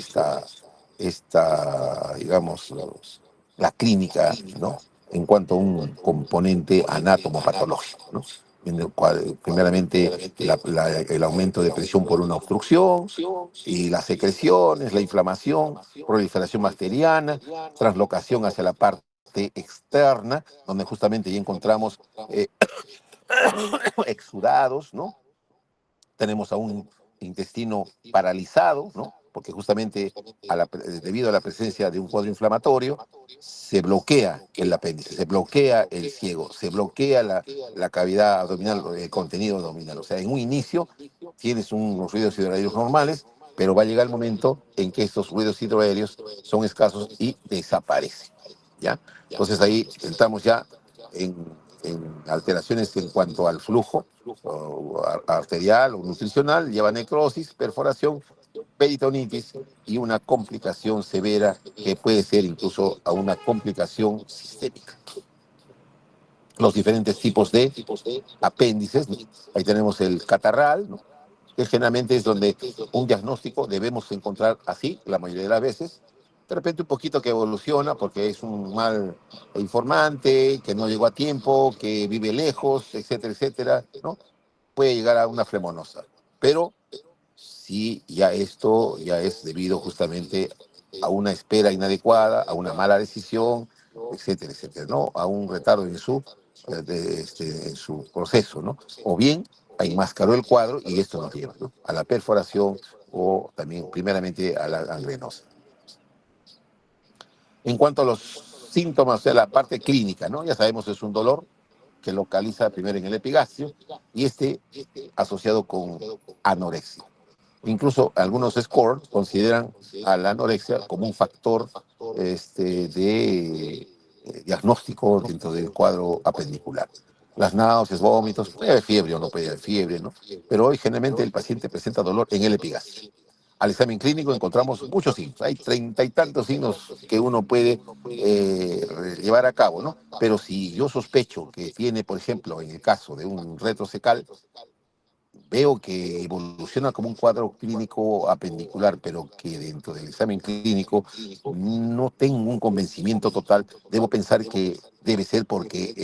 digamos, la clínica, ¿no? En cuanto a un componente anátomo-patológico, ¿no? En el cual, primeramente, el aumento de presión por una obstrucción, y las secreciones, la inflamación, proliferación bacteriana, translocación hacia la parte externa, donde justamente ya encontramos eh, exudados, ¿no? Tenemos a un intestino paralizado, ¿no? Porque justamente debido a la presencia de un cuadro inflamatorio, se bloquea el apéndice, se bloquea el ciego, se bloquea la cavidad abdominal, el contenido abdominal. O sea, en un inicio tienes unos ruidos hidroaéreos normales, pero va a llegar el momento en que estos ruidos hidroaéreos son escasos y desaparecen, ¿ya? Entonces ahí estamos ya en alteraciones en cuanto al flujo arterial o nutricional, lleva necrosis, perforación, peritonitis y una complicación severa que puede ser incluso a una complicación sistémica. Los diferentes tipos de apéndices, ¿no? Ahí tenemos el catarral, ¿no? Que generalmente es donde un diagnóstico debemos encontrar así, la mayoría de las veces. De repente un poquito que evoluciona porque es un mal informante, que no llegó a tiempo, que vive lejos, etcétera, etcétera, ¿no? Puede llegar a una flemonosa. Pero sí, ya esto ya es debido justamente a una espera inadecuada, a una mala decisión, etcétera, etcétera, ¿no? A un retardo en su proceso, ¿no? O bien enmascaró el cuadro y esto nos lleva, ¿no? A la perforación o también primeramente a la gangrenosa. En cuanto a los síntomas de la parte clínica, ¿no? Ya sabemos, es un dolor que localiza primero en el epigastrio y asociado con anorexia. Incluso algunos scores consideran a la anorexia como un factor de diagnóstico dentro del cuadro apendicular. Las náuseas, vómitos, puede haber fiebre o no puede haber fiebre, ¿no? Pero hoy generalmente el paciente presenta dolor en el epigastrio. Al examen clínico encontramos muchos signos, hay 30 y tantos signos que uno puede llevar a cabo, ¿no? Pero si yo sospecho que tiene, por ejemplo, en el caso de un retrocecal, veo que evoluciona como un cuadro clínico apendicular, pero que dentro del examen clínico no tengo un convencimiento total, debo pensar que debe ser porque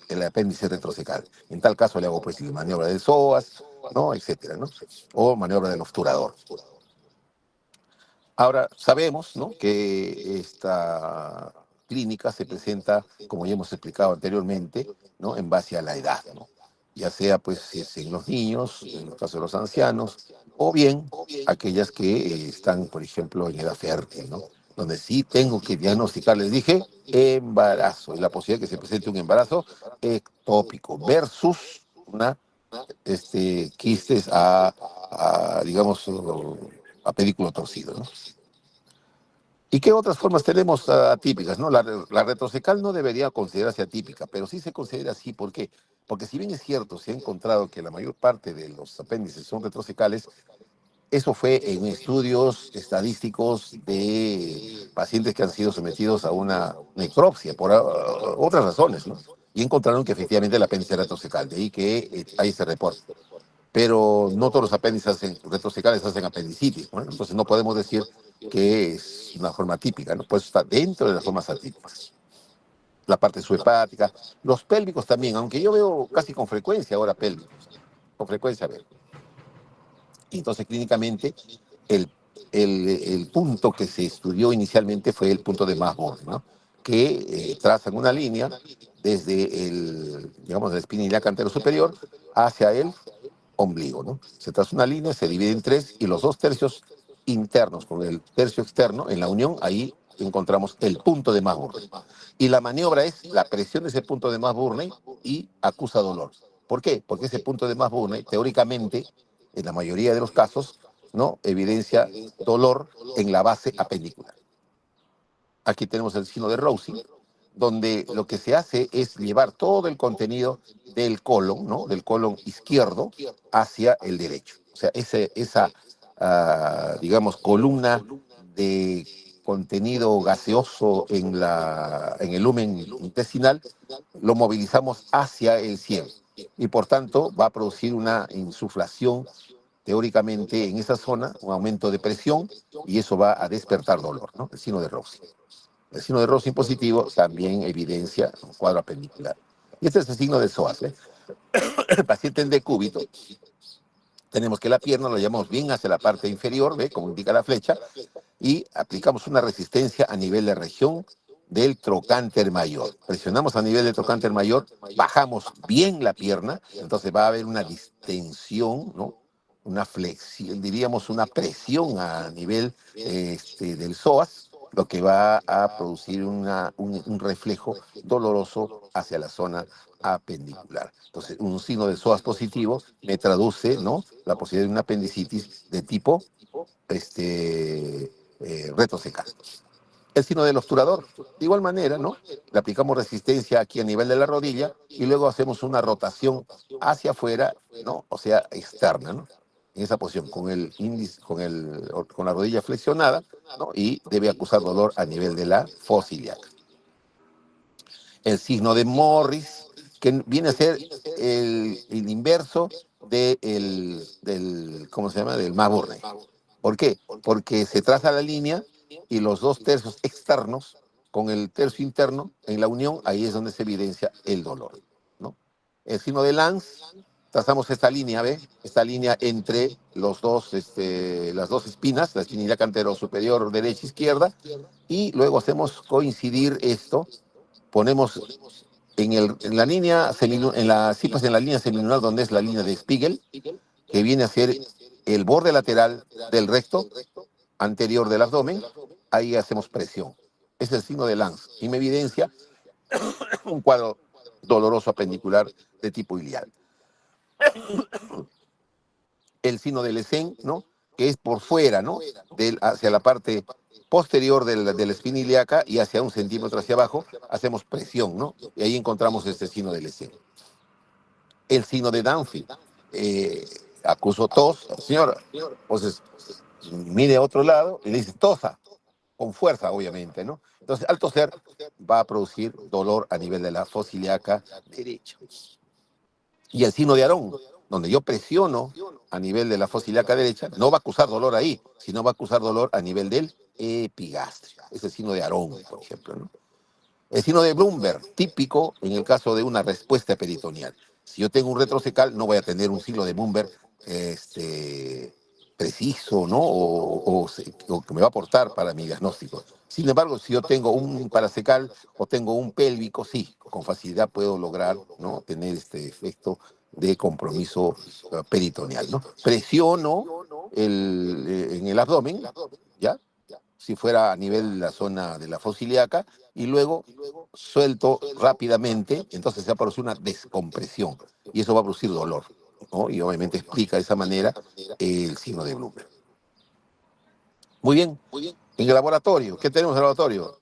el apéndice es retrocecal. En tal caso le hago pues la maniobra del psoas, ¿no? Etcétera, ¿no? O maniobra del obturador. Ahora, sabemos, ¿no?, que esta clínica se presenta, como ya hemos explicado anteriormente, ¿no?, en base a la edad, ¿no? Ya sea pues si es en los niños, en el caso de los ancianos, o bien aquellas que están, por ejemplo, en edad fértil, ¿no? Donde sí tengo que diagnosticar, les dije, embarazo, y la posibilidad de que se presente un embarazo ectópico versus una quistes digamos, a pedículo torcido, ¿no? ¿Y qué otras formas tenemos atípicas? ¿No? La retrocecal no debería considerarse atípica, pero sí se considera así. ¿Por qué? Porque si bien es cierto, se ha encontrado que la mayor parte de los apéndices son retrocecales, eso fue en estudios estadísticos de pacientes que han sido sometidos a una necropsia por otras razones, ¿no? Y encontraron que efectivamente el apéndice era retrocecal, de ahí que hay ese reporte. Pero no todos los apéndices retrocecales hacen apendicitis, ¿no? Entonces no podemos decir que es una forma típica, ¿no? Pues está dentro de las formas atípicas. La parte subhepática, los pélvicos también, aunque yo veo casi con frecuencia ahora pélvicos, con frecuencia veo. Y entonces clínicamente el, el punto que se estudió inicialmente fue el punto de Masborn, ¿no?, que trazan una línea desde digamos, la espina ilíaca anterior superior hacia el ombligo, ¿no? Se traza una línea, se divide en tres y los dos tercios internos con el tercio externo, en la unión, ahí encontramos el punto de Masburn. Y la maniobra es la presión de ese punto de Masburn y acusa dolor. ¿Por qué? Porque ese punto de Masburn, teóricamente, en la mayoría de los casos, ¿no?, evidencia dolor en la base apendicular. Aquí tenemos el signo de Rosing, donde lo que se hace es llevar todo el contenido del colon, ¿no?, del colon izquierdo hacia el derecho. O sea, esa digamos, columna de contenido gaseoso en el lumen intestinal, lo movilizamos hacia el cielo. Y por tanto va a producir una insuflación teóricamente en esa zona, un aumento de presión, y eso va a despertar dolor, ¿no? El signo de Rosing. El signo de Rosing positivo también evidencia un cuadro apendicular. Y este es el signo de psoas, ¿eh? El paciente en decúbito, tenemos que la pierna lo llevamos bien hacia la parte inferior, ¿ve?, como indica la flecha, y aplicamos una resistencia a nivel de región del trocánter mayor. Presionamos a nivel del trocánter mayor, bajamos bien la pierna, entonces va a haber una distensión, ¿no?, una flexión, diríamos una presión a nivel del psoas, lo que va a producir un reflejo doloroso hacia la zona apendicular. Entonces, un signo de psoas positivo me traduce, ¿no?, la posibilidad de una apendicitis de tipo retrocecal. El signo del obturador, de igual manera, ¿no?, le aplicamos resistencia aquí a nivel de la rodilla y luego hacemos una rotación hacia afuera, ¿no?, o sea, externa, ¿no?, en esa posición, con el índice, con la rodilla flexionada, ¿no?, y debe acusar dolor a nivel de la fosa ilíaca. El signo de Morris, que viene a ser el inverso ¿cómo se llama?, del Masburn. ¿Por qué? Porque se traza la línea y los dos tercios externos con el tercio interno en la unión, ahí es donde se evidencia el dolor, ¿no? El signo de Lanz, trazamos esta línea, ¿ve? Esta línea entre las dos espinas, la espina ilíaca anterior superior derecha e izquierda, y luego hacemos coincidir esto, ponemos en la línea en la línea semilunar, donde es la línea de Spiegel, que viene a ser el borde lateral del recto anterior del abdomen, ahí hacemos presión. Es el signo de Lanz y me evidencia un cuadro doloroso apendicular de tipo ilial. El signo del Lessen, ¿no?, que es por fuera, ¿no?, hacia la parte posterior de la espina ilíaca y hacia 1 centímetro hacia abajo, hacemos presión, ¿no? Y ahí encontramos este signo del Lessen. El signo de Dunphy, acuso tos, señora. Entonces, mire a otro lado y le dice tosa, con fuerza, obviamente, ¿no? Entonces, al toser va a producir dolor a nivel de la fosa ilíaca derecha. Y el signo de Aarón, donde yo presiono a nivel de la fosa ilíaca derecha, no va a causar dolor ahí, sino va a causar dolor a nivel del epigastrio. Es el signo de Aron, por ejemplo, ¿no? El signo de Bloomberg, típico en el caso de una respuesta peritoneal. Si yo tengo un retrocecal, no voy a tener un signo de Bloomberg preciso, ¿no? O que me va a aportar para mi diagnóstico. Sin embargo, si yo tengo un paracecal o tengo un pélvico, sí, con facilidad puedo lograr, ¿no?, tener este efecto de compromiso peritoneal, ¿no? Presiono en el abdomen, ¿ya? Si fuera a nivel de la zona de la fosa ilíaca, y luego suelto rápidamente, entonces se va a producir una descompresión y eso va a producir dolor, ¿no? Y obviamente explica de esa manera el signo de Bloomberg. Muy bien, en el laboratorio, ¿qué tenemos en el laboratorio?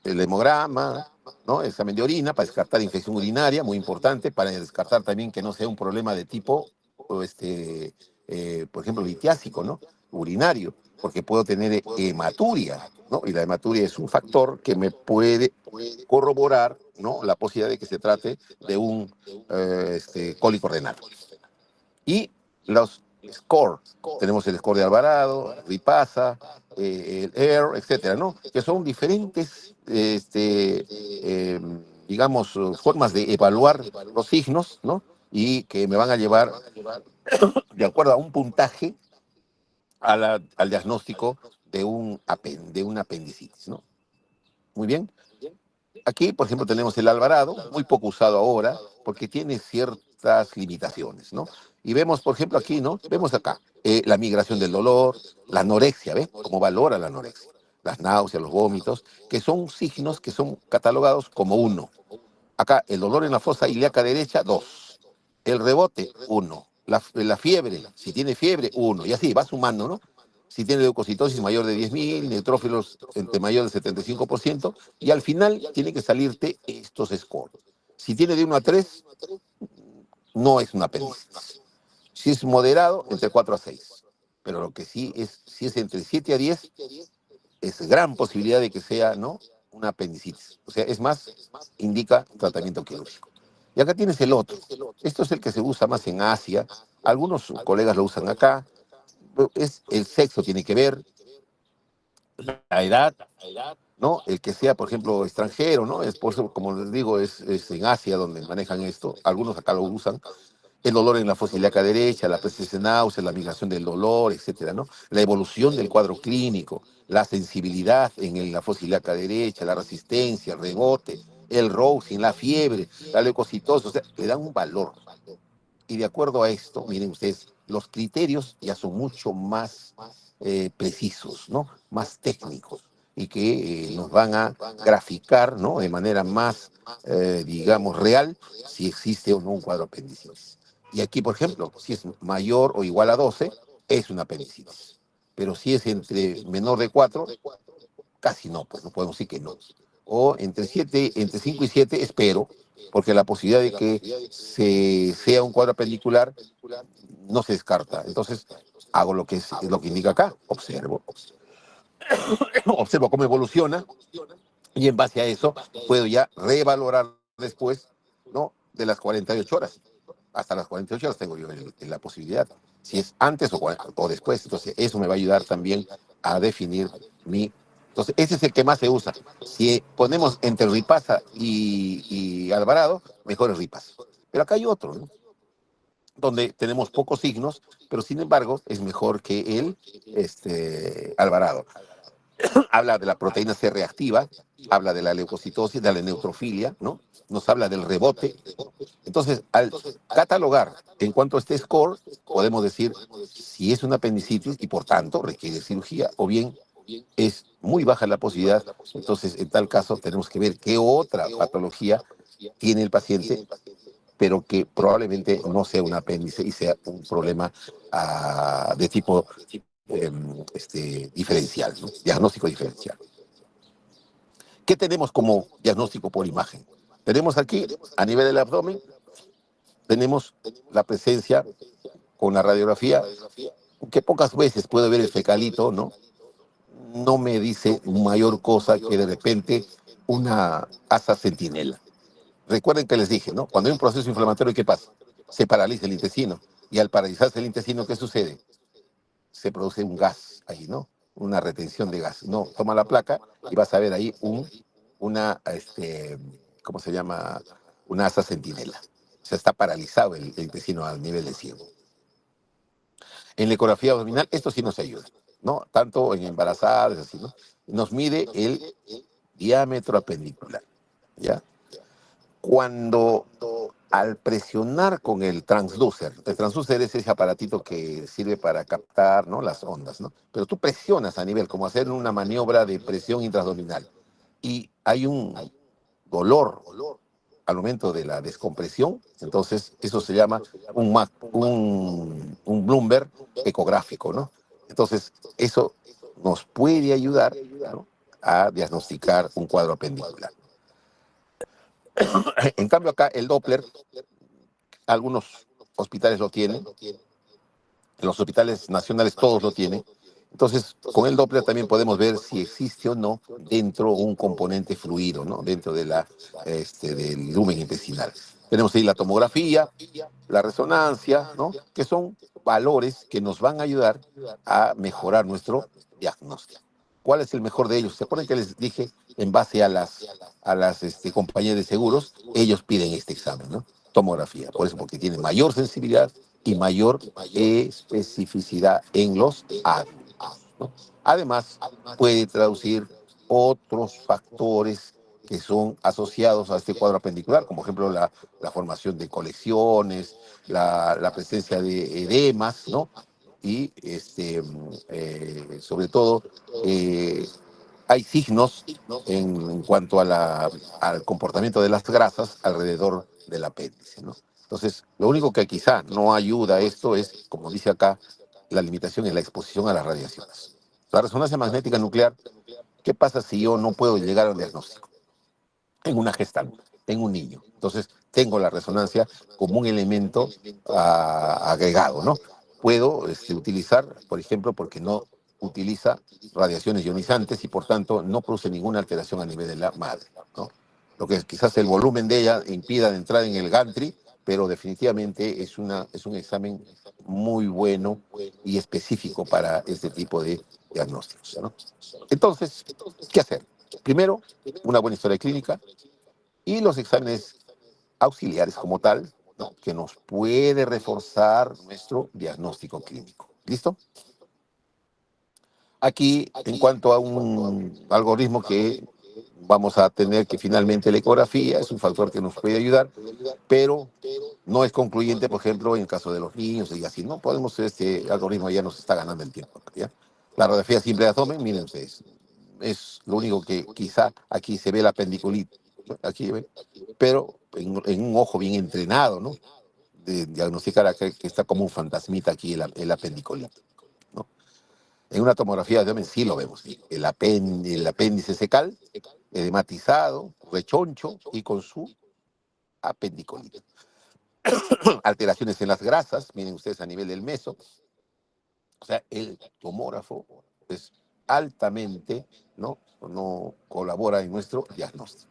El hemograma, ¿no? El examen de orina para descartar infección urinaria, muy importante, para descartar también que no sea un problema de tipo, por ejemplo, litiásico, ¿no? Urinario, porque puedo tener hematuria, ¿no? Y la hematuria es un factor que me puede corroborar, ¿no?, la posibilidad de que se trate de un cólico renal. Y los score, tenemos el score de Alvarado, Ripasa, el AIR, etcétera, ¿no? Que son diferentes, digamos, formas de evaluar los signos, ¿no? Y que me van a llevar, de acuerdo a un puntaje, al diagnóstico de una apendicitis, ¿no? Muy bien. Aquí, por ejemplo, tenemos el Alvarado, muy poco usado ahora, porque tiene ciertas limitaciones, ¿no? Y vemos, por ejemplo, aquí, ¿no? Vemos acá la migración del dolor, la anorexia, ¿ves? Cómo valora la anorexia, las náuseas, los vómitos, que son signos que son catalogados como 1. Acá, el dolor en la fosa ilíaca derecha, 2. El rebote, 1. La fiebre, si tiene fiebre, 1. Y así, va sumando, ¿no? Si tiene leucocitosis mayor de 10.000, neutrófilos entre mayor del 75%, y al final tiene que salirte estos scores. Si tiene de 1 a 3, no es una apendicitis. Si es moderado, entre 4 a 6. Pero lo que sí es, si es entre 7 a 10, es gran posibilidad de que sea, ¿no?, una apendicitis. O sea, es más, indica tratamiento quirúrgico. Y acá tienes el otro. Esto es el que se usa más en Asia. Algunos colegas lo usan acá. Es el sexo, tiene que ver, la edad, ¿no? El que sea, por ejemplo, extranjero, ¿no? Es por eso, como les digo, es en Asia donde manejan esto. Algunos acá lo usan. El dolor en la fosa ilíaca derecha, la presencia de náuseas, la migración del dolor, etcétera, ¿no? La evolución del cuadro clínico, la sensibilidad en la fosa ilíaca derecha, la resistencia, el rebote, el rousing, la fiebre, la leucocitosis, o sea, le dan un valor. Y de acuerdo a esto, miren ustedes, los criterios ya son mucho más precisos, ¿no? Más técnicos y que nos van a graficar, ¿no?, de manera más, digamos, real si existe o no un cuadro apendicitis. Y aquí, por ejemplo, si es mayor o igual a 12, es una apendicitis. Pero si es entre menor de 4, casi no, pues no podemos decir que no. O entre 5 y 7, espero, porque la posibilidad de que sea un cuadro apendicular no se descarta. Entonces, hago lo que indica acá, observo, observo cómo evoluciona, y en base a eso puedo ya revalorar después, ¿no?, de las 48 horas. Hasta las 48 horas tengo yo la posibilidad, si es antes o después. Entonces, eso me va a ayudar también a definir mi... Entonces, ese es el que más se usa. Si ponemos entre Ripasa y Alvarado, mejor es Ripasa. Pero acá hay otro, ¿no?, donde tenemos pocos signos, pero sin embargo es mejor que el Alvarado. Habla de la proteína C reactiva, habla de la leucocitosis, de la neutrofilia, ¿no? Nos habla del rebote. Entonces, al catalogar en cuanto a este score, podemos decir si es una apendicitis y por tanto requiere cirugía, o bien es muy baja la posibilidad. Entonces, en tal caso, tenemos que ver qué otra patología tiene el paciente, pero que probablemente no sea un apéndice y sea un problema de tipo diferencial, ¿no? Diagnóstico diferencial. ¿Qué tenemos como diagnóstico por imagen? Tenemos aquí, a nivel del abdomen, tenemos la presencia con la radiografía, que pocas veces puedo ver el fecalito, ¿no? No me dice mayor cosa que de repente una asa centinela. Recuerden que les dije, ¿no? Cuando hay un proceso inflamatorio, ¿qué pasa? se paraliza el intestino. Y al paralizarse el intestino, ¿qué sucede? Se produce un gas ahí, ¿no? Una retención de gas. No, toma la placa y vas a ver ahí ¿cómo se llama? Una asa centinela. O sea, está paralizado el intestino a nivel de ciego. En la ecografía abdominal, esto sí nos ayuda, ¿no? Tanto en embarazadas, así, ¿no? Nos mide el diámetro apendicular, ¿ya? Cuando al presionar con el transducer es ese aparatito que sirve para captar, ¿no?, las ondas, ¿no? Pero tú presionas a nivel, como hacer una maniobra de presión intraabdominal, y hay un dolor al momento de la descompresión, entonces eso se llama un Bloomberg ecográfico, ¿no? Entonces eso nos puede ayudar, ¿no?, a diagnosticar un cuadro apendicular. En cambio acá el Doppler, algunos hospitales lo tienen, en los hospitales nacionales todos lo tienen. Entonces, con el Doppler también podemos ver si existe o no dentro un componente fluido, ¿no?, dentro del lumen intestinal. Tenemos ahí la tomografía, la resonancia, ¿no?, que son valores que nos van a ayudar a mejorar nuestro diagnóstico. ¿Cuál es el mejor de ellos? ¿Se acuerdan que les dije, en base a las compañías de seguros, ellos piden este examen, ¿no? Tomografía. Por eso, porque tiene mayor sensibilidad y mayor especificidad en los adultos, ¿no? Además, puede traducir otros factores que son asociados a este cuadro apendicular, como por ejemplo la formación de colecciones, la presencia de edemas, ¿no? Y sobre todo, eh, hay signos en cuanto al comportamiento de las grasas alrededor del apéndice, ¿no? Entonces, lo único que quizá no ayuda a esto es, como dice acá, la limitación es la exposición a las radiaciones. La resonancia magnética nuclear, ¿qué pasa si yo no puedo llegar a un diagnóstico? En una gestante, en un niño. Entonces, tengo la resonancia como un elemento agregado, ¿no? Puedo utilizar, por ejemplo, porque no utiliza radiaciones ionizantes y por tanto no produce ninguna alteración a nivel de la madre, ¿no? Lo que es, quizás el volumen de ella impida de entrar en el gantry, pero definitivamente es un examen muy bueno y específico para este tipo de diagnósticos, ¿no? Entonces, ¿qué hacer? Primero, una buena historia clínica y los exámenes auxiliares como tal, ¿no?, que nos puede reforzar nuestro diagnóstico clínico. ¿Listo? Aquí, en cuanto a un algoritmo que vamos a tener, que finalmente la ecografía es un factor que nos puede ayudar, pero no es concluyente, por ejemplo, en el caso de los niños y así. No podemos, este algoritmo ya nos está ganando el tiempo, ¿ya? La radiografía simple de abdomen, miren ustedes, es lo único que quizá aquí se ve la pendiculitis, ¿no? Aquí ve, pero en un ojo bien entrenado, ¿no?, de diagnosticar acá que está como un fantasmita aquí el apendicolitis, ¿no? En una tomografía de abdomen sí lo vemos, ¿sí? El apéndice secal, edematizado, rechoncho y con su apendicolitis. Alteraciones en las grasas, miren ustedes a nivel del meso. O sea, el tomógrafo es altamente, no colabora en nuestro diagnóstico.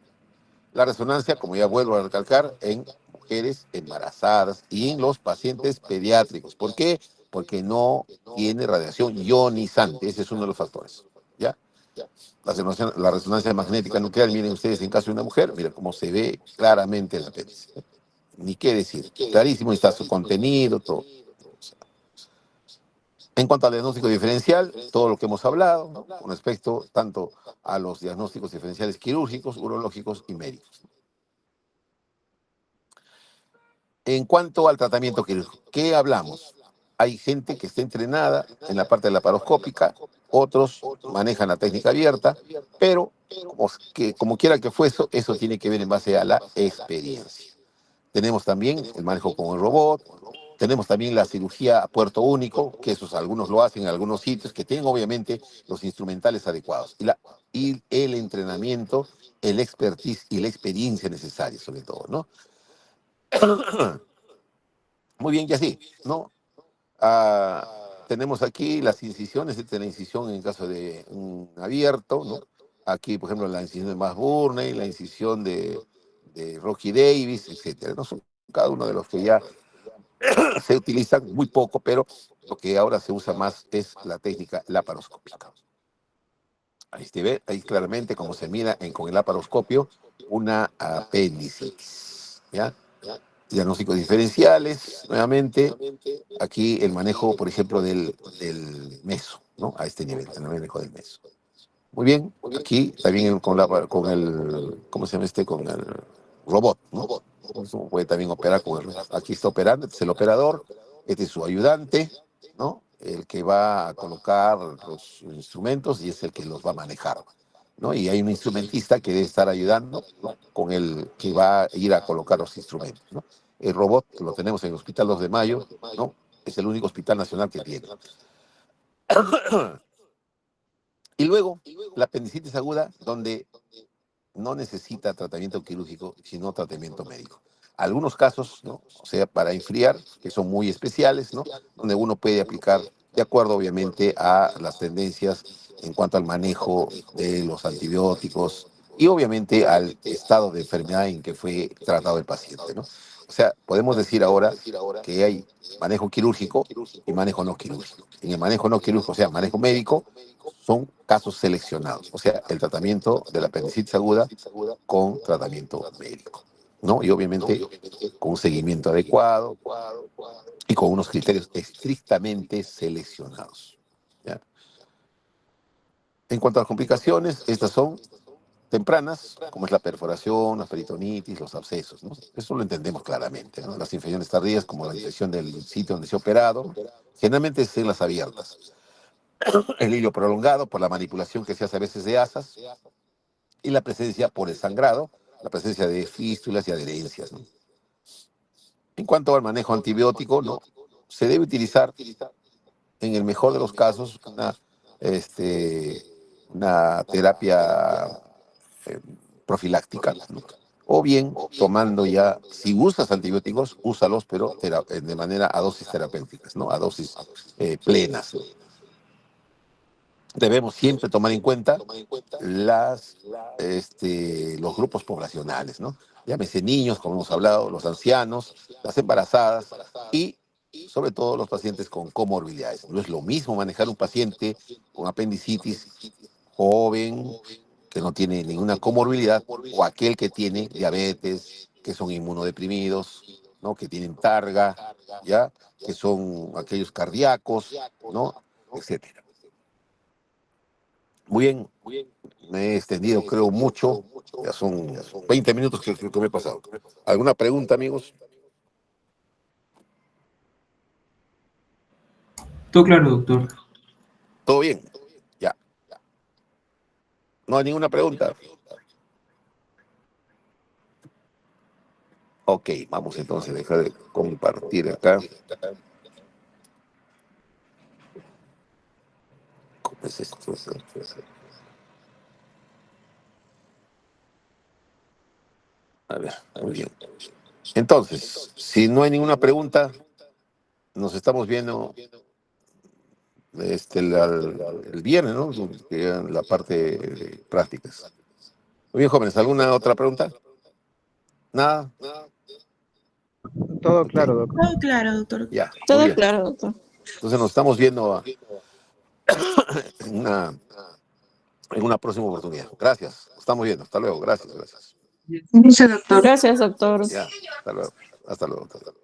La resonancia, como ya vuelvo a recalcar, en mujeres embarazadas y en los pacientes pediátricos. ¿Por qué? Porque no tiene radiación ionizante. Ese es uno de los factores, ¿ya? La resonancia magnética nuclear, miren ustedes, en caso de una mujer, miren cómo se ve claramente el apéndice. Ni qué decir, clarísimo, está su contenido, todo. En cuanto al diagnóstico diferencial, todo lo que hemos hablado, ¿no?, con respecto tanto a los diagnósticos diferenciales quirúrgicos, urológicos y médicos. En cuanto al tratamiento quirúrgico, ¿qué hablamos? Hay gente que está entrenada en la parte laparoscópica, otros manejan la técnica abierta, pero como quiera que fuese, eso tiene que ver en base a la experiencia. Tenemos también el manejo con el robot, tenemos también la cirugía a puerto único, que esos algunos lo hacen en algunos sitios, que tienen obviamente los instrumentales adecuados, y el entrenamiento, el expertise y la experiencia necesaria sobre todo, ¿no? Muy bien, y así, ¿no? Tenemos aquí las incisiones, esta es la incisión en caso de un abierto, ¿no? Aquí, por ejemplo, la incisión de Max Burney, la incisión de Rocky Davis, etcétera, ¿no? Son cada uno de los que ya se utilizan muy poco, pero lo que ahora se usa más es la técnica laparoscópica. Ahí se ve, ahí claramente como se mira con el laparoscopio una apendicitis, ¿ya? Diagnósticos diferenciales, nuevamente, aquí el manejo, por ejemplo, del meso, ¿no? A este nivel, el manejo del meso. Muy bien, aquí también con el, ¿cómo se llama este? Con el robot, ¿no? Eso puede también operar con el, aquí está operando, este es el operador, este es su ayudante, ¿no? El que va a colocar los instrumentos y es el que los va a manejar, ¿no? Y hay un instrumentista que debe estar ayudando, ¿no? Con el que va a ir a colocar los instrumentos, ¿no? El robot lo tenemos en el Hospital 2 de Mayo, ¿no? Es el único hospital nacional que tiene. Y luego, la apendicitis aguda, donde no necesita tratamiento quirúrgico, sino tratamiento médico. Algunos casos, ¿no? O sea, para enfriar, que son muy especiales, ¿no? Donde uno puede aplicar, de acuerdo obviamente a las tendencias en cuanto al manejo de los antibióticos y obviamente al estado de enfermedad en que fue tratado el paciente, ¿no? O sea, podemos decir ahora que hay manejo quirúrgico y manejo no quirúrgico. En el manejo no quirúrgico, o sea, manejo médico, son casos seleccionados. O sea, el tratamiento de la apendicitis aguda con tratamiento médico, ¿no? Y obviamente con un seguimiento adecuado y con unos criterios estrictamente seleccionados, ¿ya? En cuanto a las complicaciones, estas son tempranas, como es la perforación, la peritonitis, los abscesos, ¿no? Eso lo entendemos claramente, ¿no? Las infecciones tardías, como la infección del sitio donde se ha operado, generalmente es en las abiertas. El hilo prolongado por la manipulación que se hace a veces de asas y la presencia por el sangrado, la presencia de fístulas y adherencias, ¿no? En cuanto al manejo antibiótico, ¿no? Se debe utilizar, en el mejor de los casos, una terapia eh, profiláctica, ¿no? O bien tomando ya, si usas antibióticos, úsalos, pero de manera a dosis terapéuticas, ¿no? A dosis plenas, ¿no? Debemos siempre tomar en cuenta los grupos poblacionales, ¿no? Llámese niños, como hemos hablado, los ancianos, las embarazadas y sobre todo los pacientes con comorbilidades. No es lo mismo manejar un paciente con apendicitis joven, que no tiene ninguna comorbilidad, o aquel que tiene diabetes, que son inmunodeprimidos, ¿no? Que tienen targa, ¿ya? Que son aquellos cardíacos, ¿no? Etcétera. Muy bien, me he extendido, creo, mucho. Ya son 20 minutos que me he pasado. ¿Alguna pregunta, amigos? Todo claro, doctor. ¿Todo bien? Ya. ¿No hay ninguna pregunta? Ok, vamos entonces a dejar de compartir acá. ¿Cómo es esto? A ver, muy bien. Entonces, si no hay ninguna pregunta, nos estamos viendo el viernes, ¿no? Que era la parte de prácticas. Muy bien, jóvenes, ¿alguna otra pregunta? ¿Nada? Todo Ok, claro, doctor. Todo claro, doctor. ya, muy Todo bien. claro, doctor. Entonces nos estamos viendo en una próxima oportunidad. Gracias, nos estamos viendo. Hasta luego, gracias, gracias. Dice doctor. Gracias, doctor. Ya, hasta luego. Hasta luego. Hasta luego.